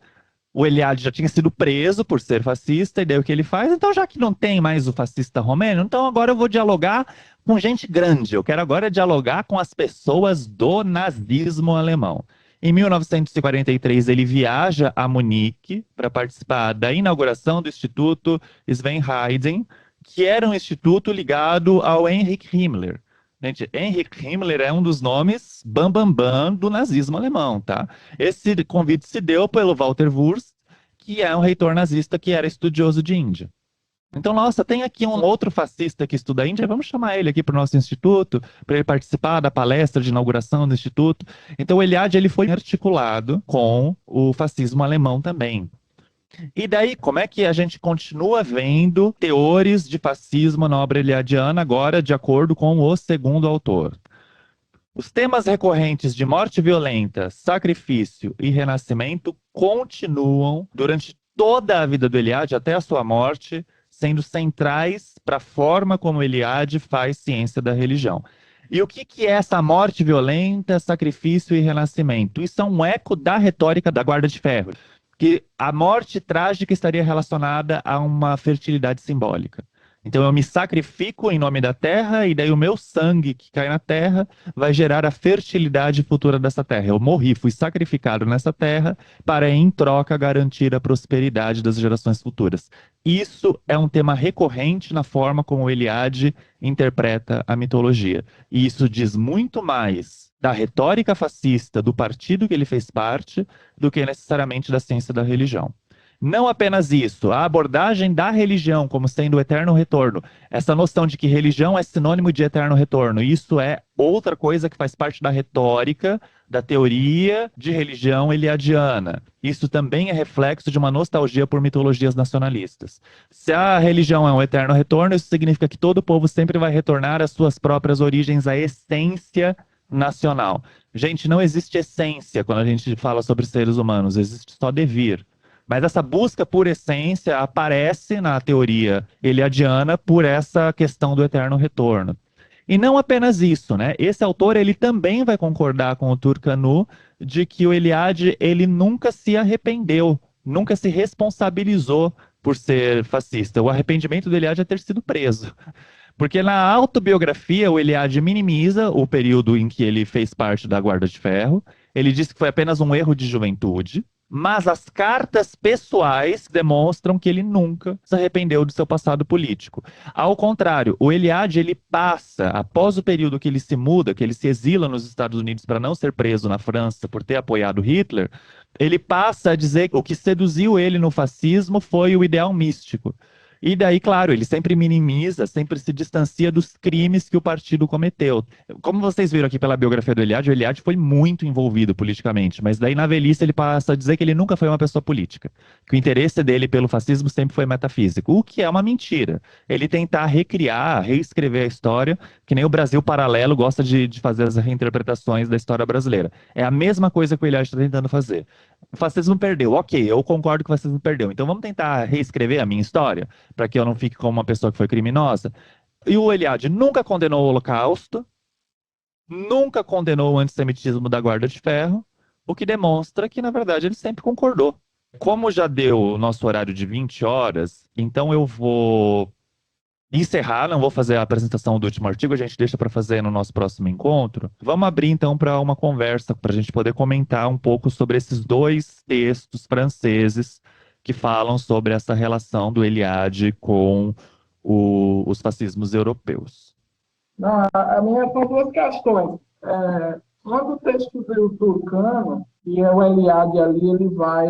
o Eliade já tinha sido preso por ser fascista, e daí o que ele faz? Então, já que não tem mais o fascista romeno, então agora eu vou dialogar com gente grande. Eu quero agora dialogar com as pessoas do nazismo alemão. Em 1943, ele viaja a Munique para participar da inauguração do Instituto Sven Hedin, que era um instituto ligado ao Heinrich Himmler. Gente, Heinrich Himmler é um dos nomes bam do nazismo alemão, tá? Esse convite se deu pelo Walter Wurst, que é um reitor nazista que era estudioso de Índia. Então, nossa, tem aqui um outro fascista que estuda a Índia, vamos chamar ele aqui para o nosso instituto, para ele participar da palestra de inauguração do instituto. Então, o Eliade ele foi articulado com o fascismo alemão também. E daí, como é que a gente continua vendo teores de fascismo na obra eliadiana, agora de acordo com o segundo autor? Os temas recorrentes de morte violenta, sacrifício e renascimento continuam durante toda a vida do Eliade, até a sua morte, sendo centrais para a forma como Eliade faz ciência da religião. E o que é essa morte violenta, sacrifício e renascimento? Isso é um eco da retórica da Guarda de Ferro, que a morte trágica estaria relacionada a uma fertilidade simbólica. Então eu me sacrifico em nome da terra e daí o meu sangue que cai na terra vai gerar a fertilidade futura dessa terra. Eu morri, fui sacrificado nessa terra para em troca garantir a prosperidade das gerações futuras. Isso é um tema recorrente na forma como o Eliade interpreta a mitologia. E isso diz muito mais da retórica fascista do partido que ele fez parte do que necessariamente da ciência da religião. Não apenas isso, a abordagem da religião como sendo o eterno retorno, essa noção de que religião é sinônimo de eterno retorno, isso é outra coisa que faz parte da retórica, da teoria de religião eliadiana. Isso também é reflexo de uma nostalgia por mitologias nacionalistas. Se a religião é um eterno retorno, isso significa que todo povo sempre vai retornar às suas próprias origens, à essência nacional. Gente, não existe essência quando a gente fala sobre seres humanos, existe só devir. Mas essa busca por essência aparece na teoria eliadiana por essa questão do eterno retorno. E não apenas isso, né? Esse autor ele também vai concordar com o Turkanu de que o Eliade ele nunca se arrependeu, nunca se responsabilizou por ser fascista. O arrependimento do Eliade é ter sido preso. Porque na autobiografia o Eliade minimiza o período em que ele fez parte da Guarda de Ferro. Ele diz que foi apenas um erro de juventude. Mas as cartas pessoais demonstram que ele nunca se arrependeu do seu passado político. Ao contrário, o Eliade ele passa, após o período que ele se muda, que ele se exila nos Estados Unidos para não ser preso na França por ter apoiado Hitler, ele passa a dizer que o que seduziu ele no fascismo foi o ideal místico. E daí, claro, ele sempre minimiza, sempre se distancia dos crimes que o partido cometeu. Como vocês viram aqui pela biografia do Eliade, o Eliade foi muito envolvido politicamente, mas daí na velhice ele passa a dizer que ele nunca foi uma pessoa política, que o interesse dele pelo fascismo sempre foi metafísico, o que é uma mentira. Ele tentar recriar, reescrever a história, que nem o Brasil Paralelo gosta de fazer as reinterpretações da história brasileira. É a mesma coisa que o Eliade está tentando fazer. O fascismo perdeu, ok, eu concordo que o fascismo perdeu, então vamos tentar reescrever a minha história? Para que eu não fique como uma pessoa que foi criminosa. E o Eliade nunca condenou o Holocausto, nunca condenou o antissemitismo da Guarda de Ferro, o que demonstra que, na verdade, ele sempre concordou. Como já deu o nosso horário de 20 horas, então eu vou encerrar, não vou fazer a apresentação do último artigo, a gente deixa para fazer no nosso próximo encontro. Vamos abrir então para uma conversa, para a gente poder comentar um pouco sobre esses dois textos franceses que falam sobre essa relação do Eliade com os fascismos europeus. Não, a minha são duas questões. Quando o texto do Turcano, e é o Eliade ali, ele vai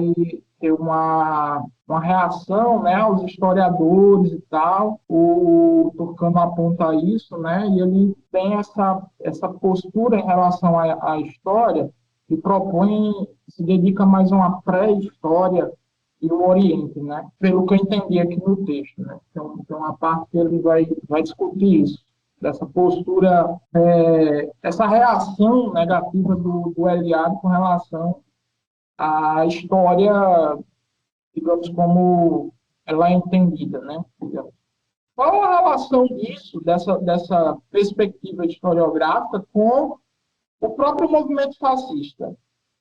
ter uma reação, né, aos historiadores e tal. O Turcano aponta isso, né, e ele tem essa postura em relação à história e propõe, se dedica mais a uma pré-história e o Oriente, né? Pelo que eu entendi aqui no texto, né? Então, tem uma parte que ele vai discutir isso, dessa postura, essa reação negativa do Eliade com relação à história, digamos, como ela é entendida, né? Digamos. Qual a relação disso, dessa perspectiva historiográfica, com o próprio movimento fascista?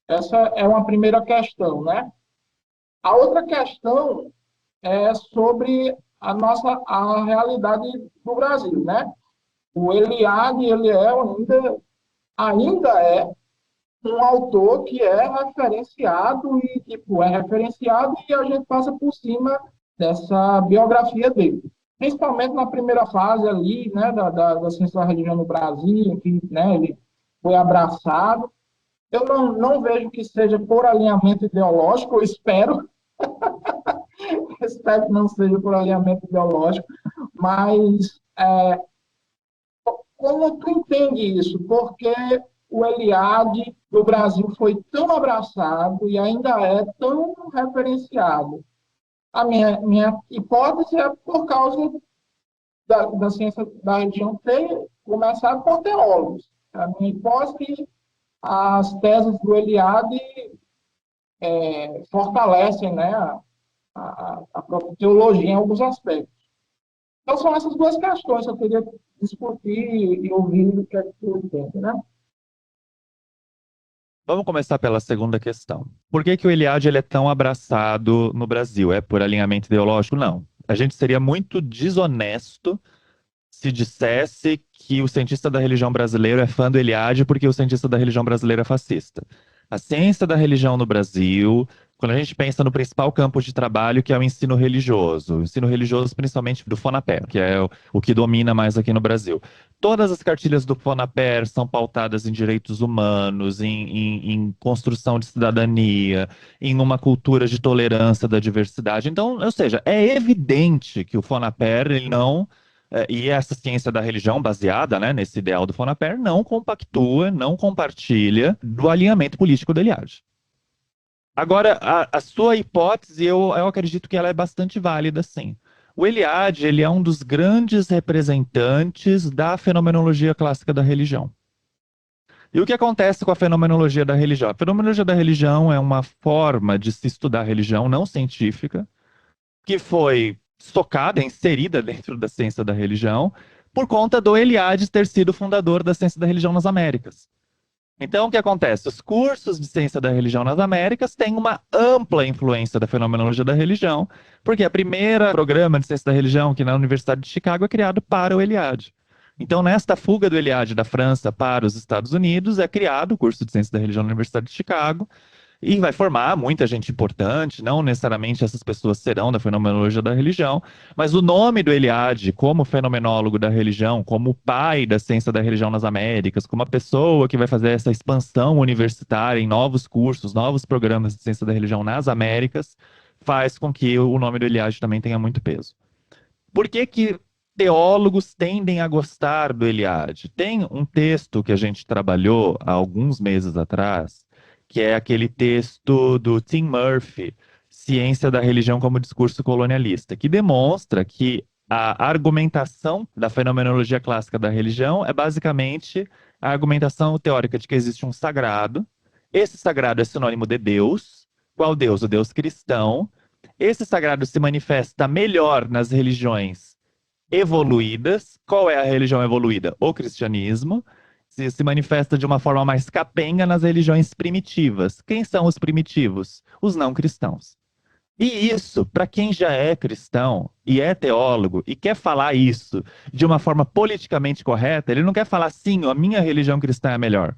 Essa é uma primeira questão, né? A outra questão é sobre a realidade do Brasil, né? O Eliade, ele ainda é um autor que é referenciado e tipo é referenciado e a gente passa por cima dessa biografia dele, principalmente na primeira fase ali, né, da ciência da religião no Brasil, em que, né, ele foi abraçado. Eu não vejo que seja por alinhamento ideológico, eu espero, espero que não seja por alinhamento ideológico, mas como tu entende isso? Porque o Eliade no Brasil foi tão abraçado e ainda é tão referenciado. A minha hipótese é por causa da ciência da religião ter começado por teólogos. A minha hipótese é que as teses do Eliade fortalecem, né, a própria teologia em alguns aspectos. Então, são essas duas questões que eu queria discutir e ouvir o que é que tu entende, né? Vamos começar pela segunda questão. Por que que o Eliade ele é tão abraçado no Brasil? É por alinhamento ideológico? Não. A gente seria muito desonesto se dissesse que o cientista da religião brasileiro é fã do Eliade porque o cientista da religião brasileira é fascista. A ciência da religião no Brasil, quando a gente pensa no principal campo de trabalho, que é o ensino religioso principalmente do Fonapé, que é o que domina mais aqui no Brasil. Todas as cartilhas do Fonapé são pautadas em direitos humanos, em construção de cidadania, em uma cultura de tolerância da diversidade. Então, ou seja, é evidente que o Fonapé ele não e essa ciência da religião, baseada, né, nesse ideal do Fonaper, não compactua, não compartilha do alinhamento político do Eliade. Agora, a sua hipótese, eu acredito que ela é bastante válida, sim. O Eliade, ele é um dos grandes representantes da fenomenologia clássica da religião. E o que acontece com a fenomenologia da religião? A fenomenologia da religião é uma forma de se estudar a religião não científica, que foi socada, inserida dentro da ciência da religião, por conta do Eliade ter sido fundador da ciência da religião nas Américas. Então, o que acontece? Os cursos de ciência da religião nas Américas têm uma ampla influência da fenomenologia da religião, porque a primeira programa de ciência da religião que na Universidade de Chicago é criado para o Eliade. Então, nesta fuga do Eliade da França para os Estados Unidos, é criado o curso de ciência da religião na Universidade de Chicago, e vai formar muita gente importante, não necessariamente essas pessoas serão da fenomenologia da religião, mas o nome do Eliade como fenomenólogo da religião, como o pai da ciência da religião nas Américas, como a pessoa que vai fazer essa expansão universitária em novos cursos, novos programas de ciência da religião nas Américas, faz com que o nome do Eliade também tenha muito peso. Por que que teólogos tendem a gostar do Eliade? Tem um texto que a gente trabalhou há alguns meses atrás, que é aquele texto do Tim Murphy, Ciência da Religião como Discurso Colonialista, que demonstra que a argumentação da fenomenologia clássica da religião é basicamente a argumentação teórica de que existe um sagrado. Esse sagrado é sinônimo de Deus. Qual Deus? O Deus cristão. Esse sagrado se manifesta melhor nas religiões evoluídas. Qual é a religião evoluída? O cristianismo. Se manifesta de uma forma mais capenga nas religiões primitivas. Quem são os primitivos? Os não cristãos. E isso, para quem já é cristão e é teólogo e quer falar isso de uma forma politicamente correta, ele não quer falar sim, a minha religião cristã é melhor.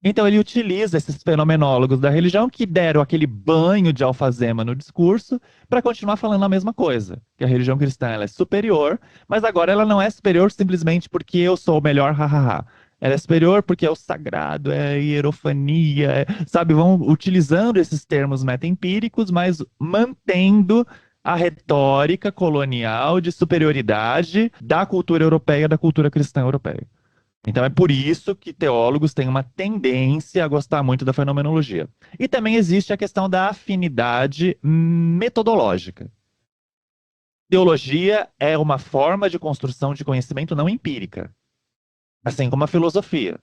Então ele utiliza esses fenomenólogos da religião que deram aquele banho de alfazema no discurso para continuar falando a mesma coisa, que a religião cristã ela é superior, mas agora ela não é superior simplesmente porque eu sou o melhor, hahaha. Ela é superior porque é o sagrado, é a hierofania, sabe? Vão utilizando esses termos metaempíricos, mas mantendo a retórica colonial de superioridade da cultura europeia, da cultura cristã europeia. Então é por isso que teólogos têm uma tendência a gostar muito da fenomenologia. E também existe a questão da afinidade metodológica. Teologia é uma forma de construção de conhecimento não empírica, assim como a filosofia.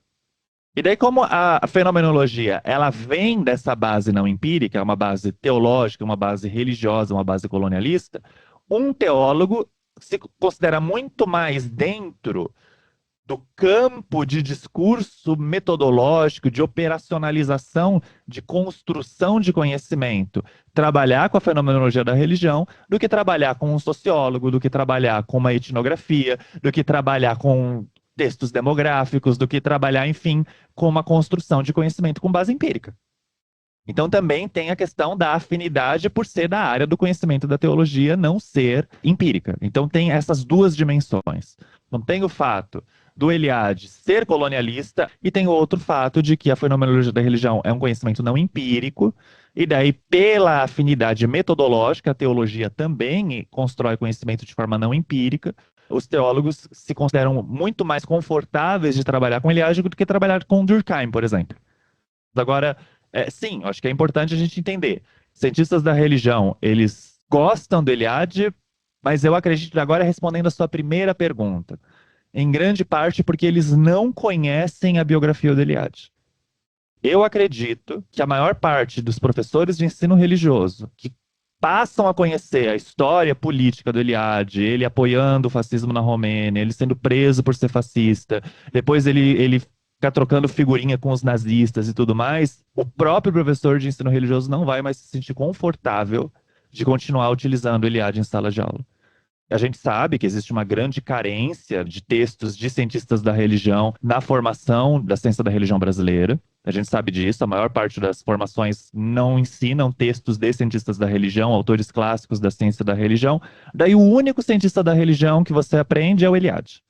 E daí, como a fenomenologia ela vem dessa base não empírica, é uma base teológica, uma base religiosa, uma base colonialista, um teólogo se considera muito mais dentro do campo de discurso metodológico, de operacionalização, de construção de conhecimento, trabalhar com a fenomenologia da religião, do que trabalhar com um sociólogo, do que trabalhar com uma etnografia, do que trabalhar com textos demográficos, do que trabalhar, enfim, com uma construção de conhecimento com base empírica. Então também tem a questão da afinidade por ser da área do conhecimento da teologia, não ser empírica. Então tem essas duas dimensões. Então tem o fato do Eliade ser colonialista e tem o outro fato de que a fenomenologia da religião é um conhecimento não empírico, e daí pela afinidade metodológica, a teologia também constrói conhecimento de forma não empírica. Os teólogos se consideram muito mais confortáveis de trabalhar com Eliade do que trabalhar com Durkheim, por exemplo. Agora, sim, acho que é importante a gente entender. Cientistas da religião, eles gostam do Eliade, mas eu acredito, agora respondendo a sua primeira pergunta, em grande parte porque eles não conhecem a biografia do Eliade. Eu acredito que a maior parte dos professores de ensino religioso que passam a conhecer a história política do Eliade, ele apoiando o fascismo na Romênia, ele sendo preso por ser fascista, depois ele ficar trocando figurinha com os nazistas e tudo mais, o próprio professor de ensino religioso não vai mais se sentir confortável de continuar utilizando o Eliade em sala de aula. A gente sabe que existe uma grande carência de textos de cientistas da religião na formação da ciência da religião brasileira. A gente sabe disso, a maior parte das formações não ensinam textos de cientistas da religião, autores clássicos da ciência da religião. Daí o único cientista da religião que você aprende é o Eliade.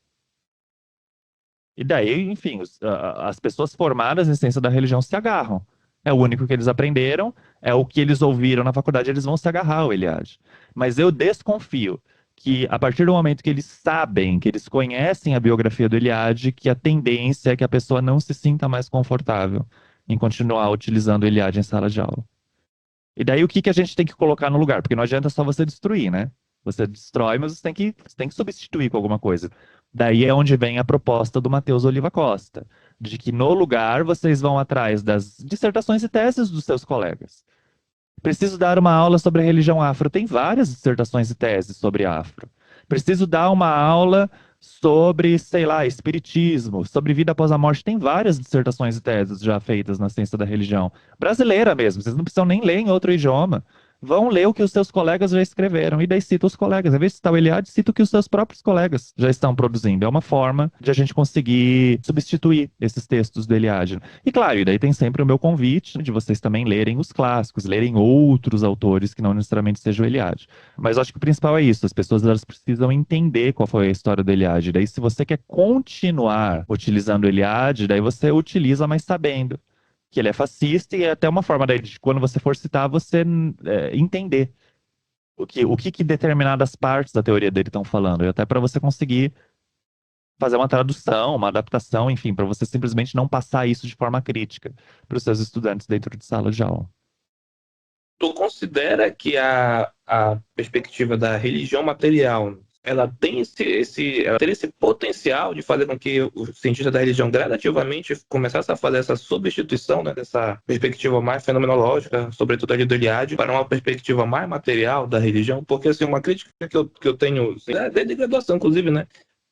E daí, enfim, as pessoas formadas em ciência da religião se agarram. É o único que eles aprenderam, é o que eles ouviram na faculdade, eles vão se agarrar ao Eliade. Mas eu desconfio que a partir do momento que eles sabem, que eles conhecem a biografia do Eliade, que a tendência é que a pessoa não se sinta mais confortável em continuar utilizando o Eliade em sala de aula. E daí o que que a gente tem que colocar no lugar? Porque não adianta só você destruir, né? Você destrói, mas você tem que substituir com alguma coisa. Daí é onde vem a proposta do Matheus Oliva Costa, de que no lugar vocês vão atrás das dissertações e teses dos seus colegas. Preciso dar uma aula sobre a religião afro. Tem várias dissertações e teses sobre afro. Preciso dar uma aula sobre, sei lá, espiritismo, sobre vida após a morte. Tem várias dissertações e teses já feitas na ciência da religião. Brasileira mesmo. Vocês não precisam nem ler em outro idioma. Vão ler o que os seus colegas já escreveram. E daí cita os colegas. Em vez de citar o Eliade, cita o que os seus próprios colegas já estão produzindo. É uma forma de a gente conseguir substituir esses textos do Eliade. E claro, e daí tem sempre o meu convite de vocês também lerem os clássicos, lerem outros autores que não necessariamente sejam o Eliade. Mas eu acho que o principal é isso, as pessoas elas precisam entender qual foi a história do Eliade. Daí se você quer continuar utilizando o Eliade, daí você utiliza, mas sabendo que ele é fascista e é até uma forma daí de quando você for citar, você entender o que determinadas partes da teoria dele estão falando, e até para você conseguir fazer uma tradução, uma adaptação, enfim, para você simplesmente não passar isso de forma crítica para os seus estudantes dentro de sala de aula. Tu considera que a perspectiva da religião material ela tem ela tem esse potencial de fazer com que o cientista da religião gradativamente começasse a fazer essa substituição, né, dessa perspectiva mais fenomenológica, sobretudo ali do Eliade, para uma perspectiva mais material da religião? Porque assim, uma crítica que eu tenho, assim, desde graduação, inclusive, né,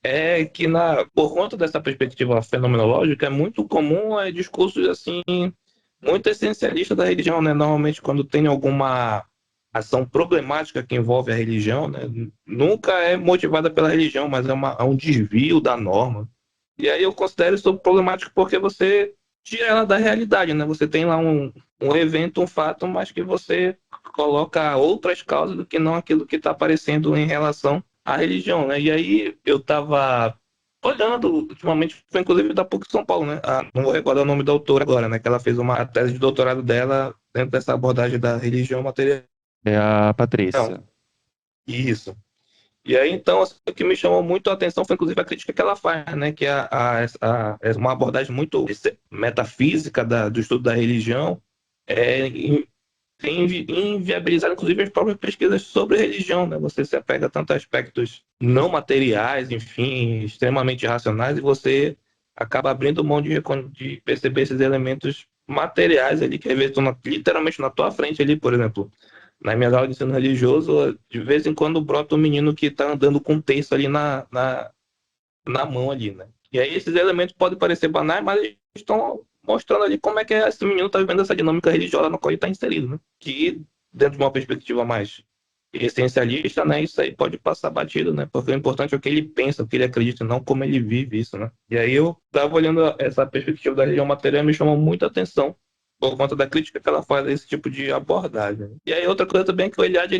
é que por conta dessa perspectiva fenomenológica é muito comum discursos assim muito essencialista da religião, né? Normalmente quando tem alguma ação problemática que envolve a religião, né, nunca é motivada pela religião, mas é um desvio da norma. E aí eu considero isso problemático porque você tira ela da realidade, né? Você tem lá um evento, um fato, mas que você coloca outras causas do que não aquilo que está aparecendo em relação à religião, né? E aí eu estava olhando, ultimamente, foi inclusive da PUC São Paulo, né? Não vou recordar o nome da autora agora, né? Que ela fez uma tese de doutorado dela dentro dessa abordagem da religião material. É a Patrícia. Isso. E aí, então, assim, o que me chamou muito a atenção foi, inclusive, a crítica que ela faz, né? Que é uma abordagem muito metafísica do estudo da religião, é, tem inviabilizado, inclusive, as próprias pesquisas sobre religião, né? Você se apega tanto a aspectos não materiais, enfim, extremamente racionais, e você acaba abrindo mão de perceber esses elementos materiais ali, que às vezes estão literalmente na tua frente ali, por exemplo. Na minha aula de ensino religioso, de vez em quando brota um menino que está andando com um texto ali na mão ali, né? E aí esses elementos podem parecer banais, mas eles estão mostrando ali como é que esse menino está vivendo essa dinâmica religiosa na qual ele está inserido, né? Que, dentro de uma perspectiva mais essencialista, né? Isso aí pode passar batido, né? Porque o importante é o que ele pensa, o que ele acredita, não como ele vive isso, né? E aí eu estava olhando essa perspectiva da religião material, me chamou muita atenção por conta da crítica que ela faz a esse tipo de abordagem. E aí outra coisa também é que o Eliade,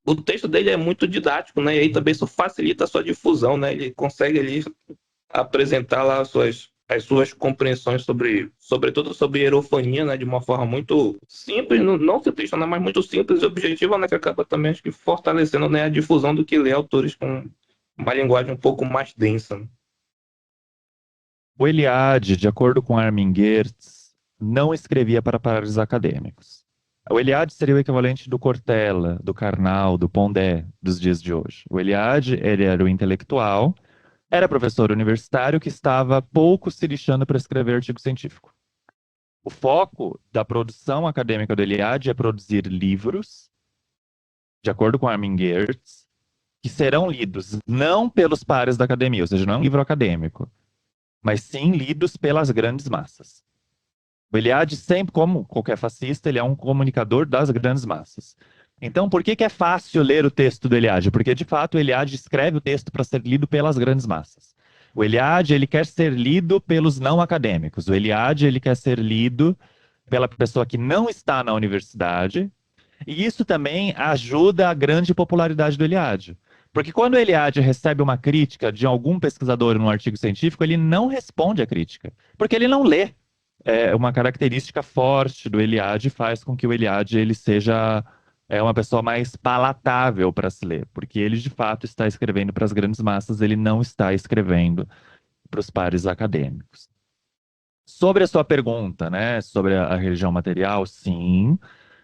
o texto dele é muito didático, né? E aí também isso facilita a sua difusão, né? Ele consegue ali apresentar lá as suas compreensões sobretudo sobre hierofonia, né, de uma forma muito simples, não simplista, né, mas muito simples e objetiva, né, que acaba também acho que fortalecendo, né, a difusão do que lê autores com uma linguagem um pouco mais densa, né? O Eliade, de acordo com Armin Gertz, não escrevia para pares acadêmicos. O Eliade seria o equivalente do Cortella, do Karnal, do Pondé dos dias de hoje. O Eliade, ele era o intelectual, era professor universitário que estava pouco se lixando para escrever artigo científico. O foco da produção acadêmica do Eliade é produzir livros, de acordo com Armin Gertz, que serão lidos não pelos pares da academia, ou seja, não é um livro acadêmico, mas sim lidos pelas grandes massas. O Eliade sempre, como qualquer fascista, ele é um comunicador das grandes massas. Então, por que que é fácil ler o texto do Eliade? Porque, de fato, o Eliade escreve o texto para ser lido pelas grandes massas. O Eliade, ele quer ser lido pelos não acadêmicos. O Eliade, ele quer ser lido pela pessoa que não está na universidade. E isso também ajuda a grande popularidade do Eliade. Porque quando o Eliade recebe uma crítica de algum pesquisador num artigo científico, ele não responde à crítica, porque ele não lê. É uma característica forte do Eliade faz com que o Eliade ele seja uma pessoa mais palatável para se ler, porque ele de fato está escrevendo para as grandes massas, ele não está escrevendo para os pares acadêmicos. Sobre a sua pergunta, né, sobre a religião material, sim,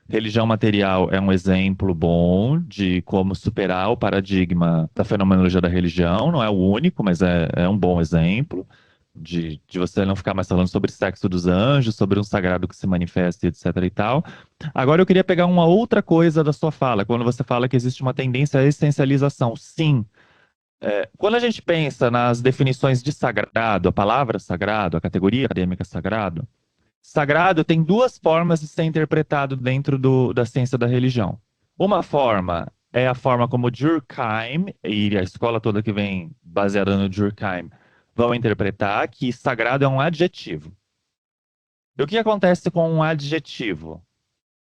religião material é um exemplo bom de como superar o paradigma da fenomenologia da religião. Não é o único, mas é um bom exemplo de você não ficar mais falando sobre sexo dos anjos, sobre um sagrado que se manifesta, etc e tal. Agora eu queria pegar uma outra coisa da sua fala, quando você fala que existe uma tendência à essencialização. Sim. Quando a gente pensa nas definições de sagrado, a palavra sagrado, a categoria acadêmica sagrado, sagrado tem duas formas de ser interpretado dentro da ciência da religião. Uma forma é a forma como Durkheim e a escola toda que vem baseada no Durkheim vão interpretar que sagrado é um adjetivo. E o que acontece com um adjetivo?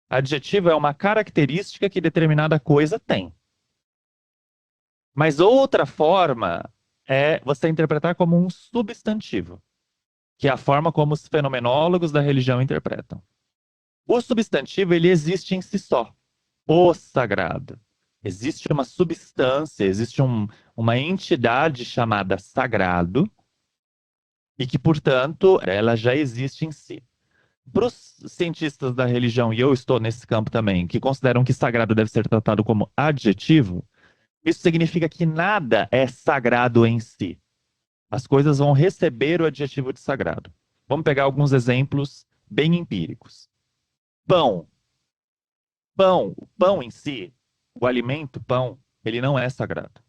Adjetivo é uma característica que determinada coisa tem. Mas outra forma é você interpretar como um substantivo, que é a forma como os fenomenólogos da religião interpretam. O substantivo, ele existe em si só. O sagrado. Existe uma substância, existe uma entidade chamada sagrado e que, portanto, ela já existe em si. Para os cientistas da religião, e eu estou nesse campo também, que consideram que sagrado deve ser tratado como adjetivo, isso significa que nada é sagrado em si. As coisas vão receber o adjetivo de sagrado. Vamos pegar alguns exemplos bem empíricos. Pão. O pão em si, o alimento pão, ele não é sagrado.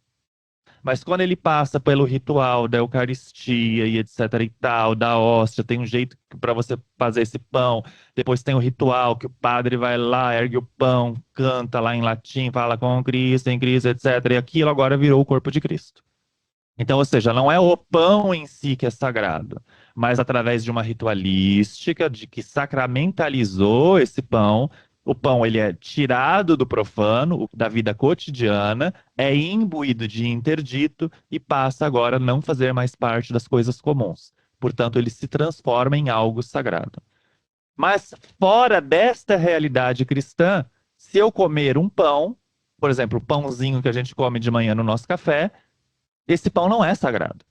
Mas quando ele passa pelo ritual da Eucaristia e etc e tal, da hóstia, tem um jeito para você fazer esse pão. Depois tem o ritual que o padre vai lá, ergue o pão, canta lá em latim, fala com Cristo, em Cristo, etc. E aquilo agora virou o corpo de Cristo. Então, ou seja, não é o pão em si que é sagrado, mas através de uma ritualística de que sacramentalizou esse pão, o pão ele é tirado do profano, da vida cotidiana, é imbuído de interdito e passa agora a não fazer mais parte das coisas comuns. Portanto, ele se transforma em algo sagrado. Mas fora desta realidade cristã, se eu comer um pão, por exemplo, o pãozinho que a gente come de manhã no nosso café, esse pão não é sagrado.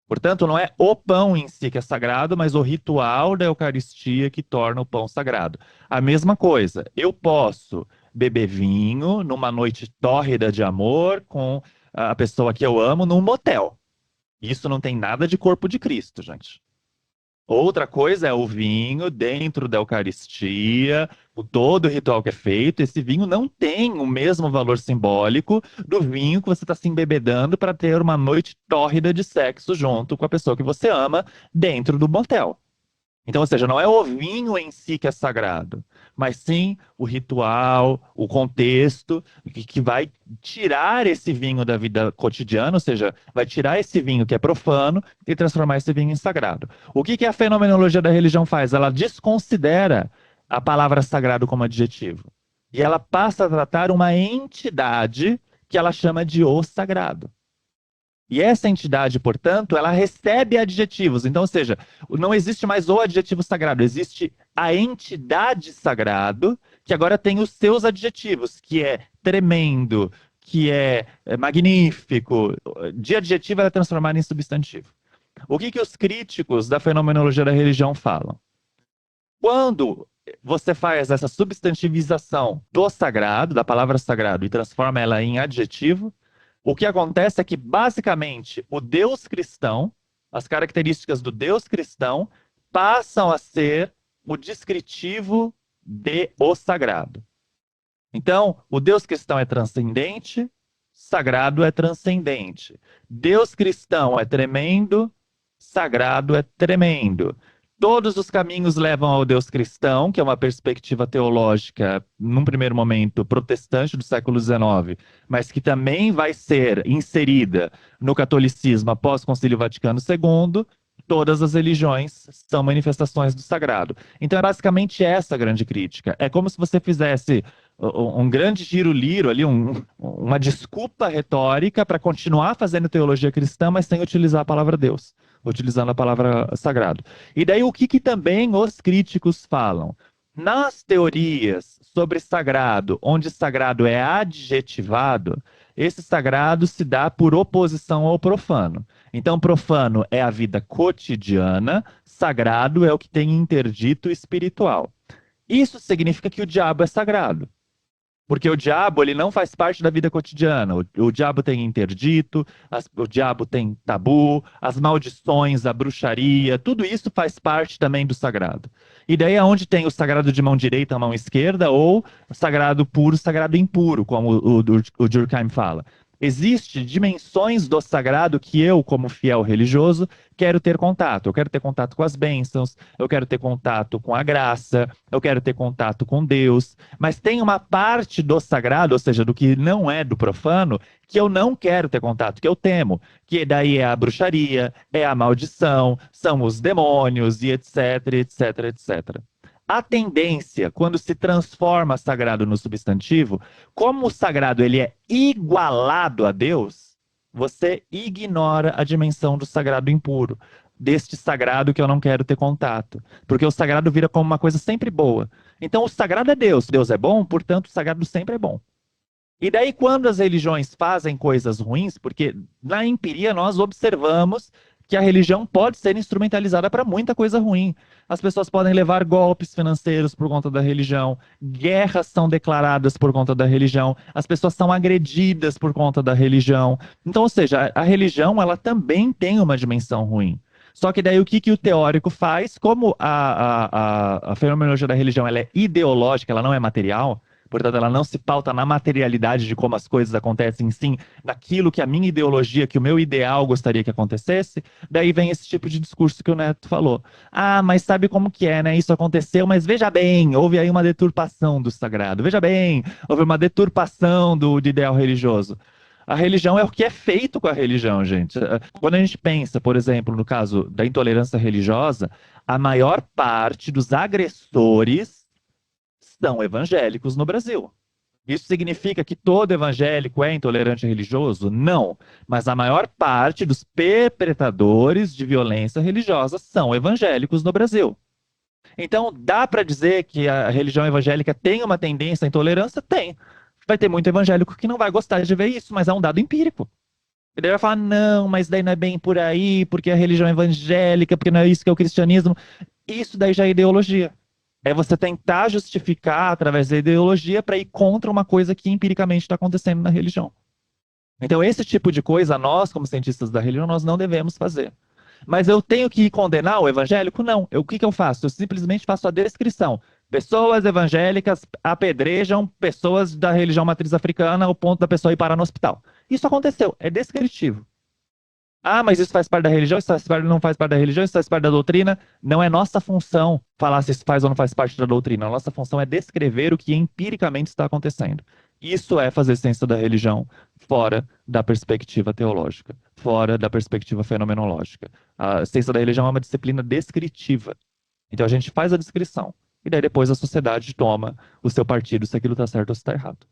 Portanto, não é o pão em si que é sagrado, mas o ritual da Eucaristia que torna o pão sagrado. A mesma coisa, eu posso beber vinho numa noite tórrida de amor com a pessoa que eu amo num motel. Isso não tem nada de corpo de Cristo, gente. Outra coisa é o vinho dentro da Eucaristia, todo o ritual que é feito. Esse vinho não tem o mesmo valor simbólico do vinho que você está se embebedando para ter uma noite tórrida de sexo junto com a pessoa que você ama dentro do motel. Então, ou seja, não é o vinho em si que é sagrado, mas sim o ritual, o contexto, que vai tirar esse vinho da vida cotidiana, ou seja, vai tirar esse vinho que é profano e transformar esse vinho em sagrado. O que a fenomenologia da religião faz? Ela desconsidera a palavra sagrado como adjetivo. E ela passa a tratar uma entidade que ela chama de o sagrado. E essa entidade, portanto, ela recebe adjetivos. Então, ou seja, não existe mais o adjetivo sagrado, existe a entidade sagrado, que agora tem os seus adjetivos, que é tremendo, que é magnífico. De adjetivo, ela é transformada em substantivo. O que os críticos da fenomenologia da religião falam? Quando você faz essa substantivização do sagrado, da palavra sagrado, e transforma ela em adjetivo, o que acontece é que, basicamente, o Deus cristão, as características do Deus cristão, passam a ser o descritivo de o sagrado. Então, o Deus cristão é transcendente, sagrado é transcendente. Deus cristão é tremendo, sagrado é tremendo. Todos os caminhos levam ao Deus cristão, que é uma perspectiva teológica, num primeiro momento, protestante do século XIX, mas que também vai ser inserida no catolicismo após o Concílio Vaticano II. Todas as religiões são manifestações do sagrado. Então, é basicamente essa a grande crítica. É como se você fizesse um grande giro-liro ali, uma desculpa retórica para continuar fazendo teologia cristã, mas sem utilizar a palavra Deus, utilizando a palavra sagrado. E daí o que também os críticos falam? Nas teorias sobre sagrado, onde sagrado é adjetivado, esse sagrado se dá por oposição ao profano. Então, profano é a vida cotidiana, sagrado é o que tem interdito espiritual. Isso significa que o diabo é sagrado. Porque o diabo, ele não faz parte da vida cotidiana. O diabo tem interdito, o diabo tem tabu, as maldições, a bruxaria, tudo isso faz parte também do sagrado. E daí é onde tem o sagrado de mão direita, mão esquerda, ou o sagrado puro, sagrado impuro, como o Durkheim fala. Existem dimensões do sagrado que eu, como fiel religioso, quero ter contato. Eu quero ter contato com as bênçãos, eu quero ter contato com a graça, eu quero ter contato com Deus. Mas tem uma parte do sagrado, ou seja, do que não é do profano, que eu não quero ter contato, que eu temo. Que daí é a bruxaria, é a maldição, são os demônios e etc, etc, etc. A tendência, quando se transforma sagrado no substantivo, como o sagrado ele é igualado a Deus, você ignora a dimensão do sagrado impuro, deste sagrado que eu não quero ter contato. Porque o sagrado vira como uma coisa sempre boa. Então o sagrado é Deus, Deus é bom, portanto o sagrado sempre é bom. E daí, quando as religiões fazem coisas ruins, porque na empiria nós observamos que a religião pode ser instrumentalizada para muita coisa ruim. As pessoas podem levar golpes financeiros por conta da religião, guerras são declaradas por conta da religião, as pessoas são agredidas por conta da religião. Então, ou seja, a religião ela também tem uma dimensão ruim. Só que daí o que o teórico faz, como a fenomenologia da religião ela é ideológica, ela não é material, Portanto, ela não se pauta na materialidade de como as coisas acontecem, sim, naquilo que a minha ideologia, que o meu ideal gostaria que acontecesse. Daí vem esse tipo de discurso que o Neto falou. Ah, mas sabe como que é, né? Isso aconteceu, mas veja bem, houve aí uma deturpação do sagrado. Veja bem, houve uma deturpação do ideal religioso. A religião é o que é feito com a religião, gente. Quando a gente pensa, por exemplo, no caso da intolerância religiosa, a maior parte dos agressores são evangélicos no Brasil. Isso significa que todo evangélico é intolerante religioso? Não. Mas a maior parte dos perpetradores de violência religiosa são evangélicos no Brasil. Então, dá para dizer que a religião evangélica tem uma tendência à intolerância? Tem. Vai ter muito evangélico que não vai gostar de ver isso, mas é um dado empírico. Ele vai falar, não, mas daí não é bem por aí, porque a religião evangélica, porque não é isso que é o cristianismo. Isso daí já é ideologia. É você tentar justificar através da ideologia para ir contra uma coisa que empiricamente está acontecendo na religião. Então, esse tipo de coisa, nós, como cientistas da religião, nós não devemos fazer. Mas eu tenho que condenar o evangélico? Não. O que eu faço? Eu simplesmente faço a descrição. Pessoas evangélicas apedrejam pessoas da religião matriz africana ao ponto da pessoa ir parar no hospital. Isso aconteceu. É descritivo. Ah, mas isso faz parte da religião, não faz parte da religião, isso faz parte da doutrina. Não é nossa função falar se isso faz ou não faz parte da doutrina. A nossa função é descrever o que empiricamente está acontecendo. Isso é fazer ciência da religião fora da perspectiva teológica, fora da perspectiva fenomenológica. A ciência da religião é uma disciplina descritiva. Então a gente faz a descrição. E daí depois a sociedade toma o seu partido se aquilo está certo ou se está errado.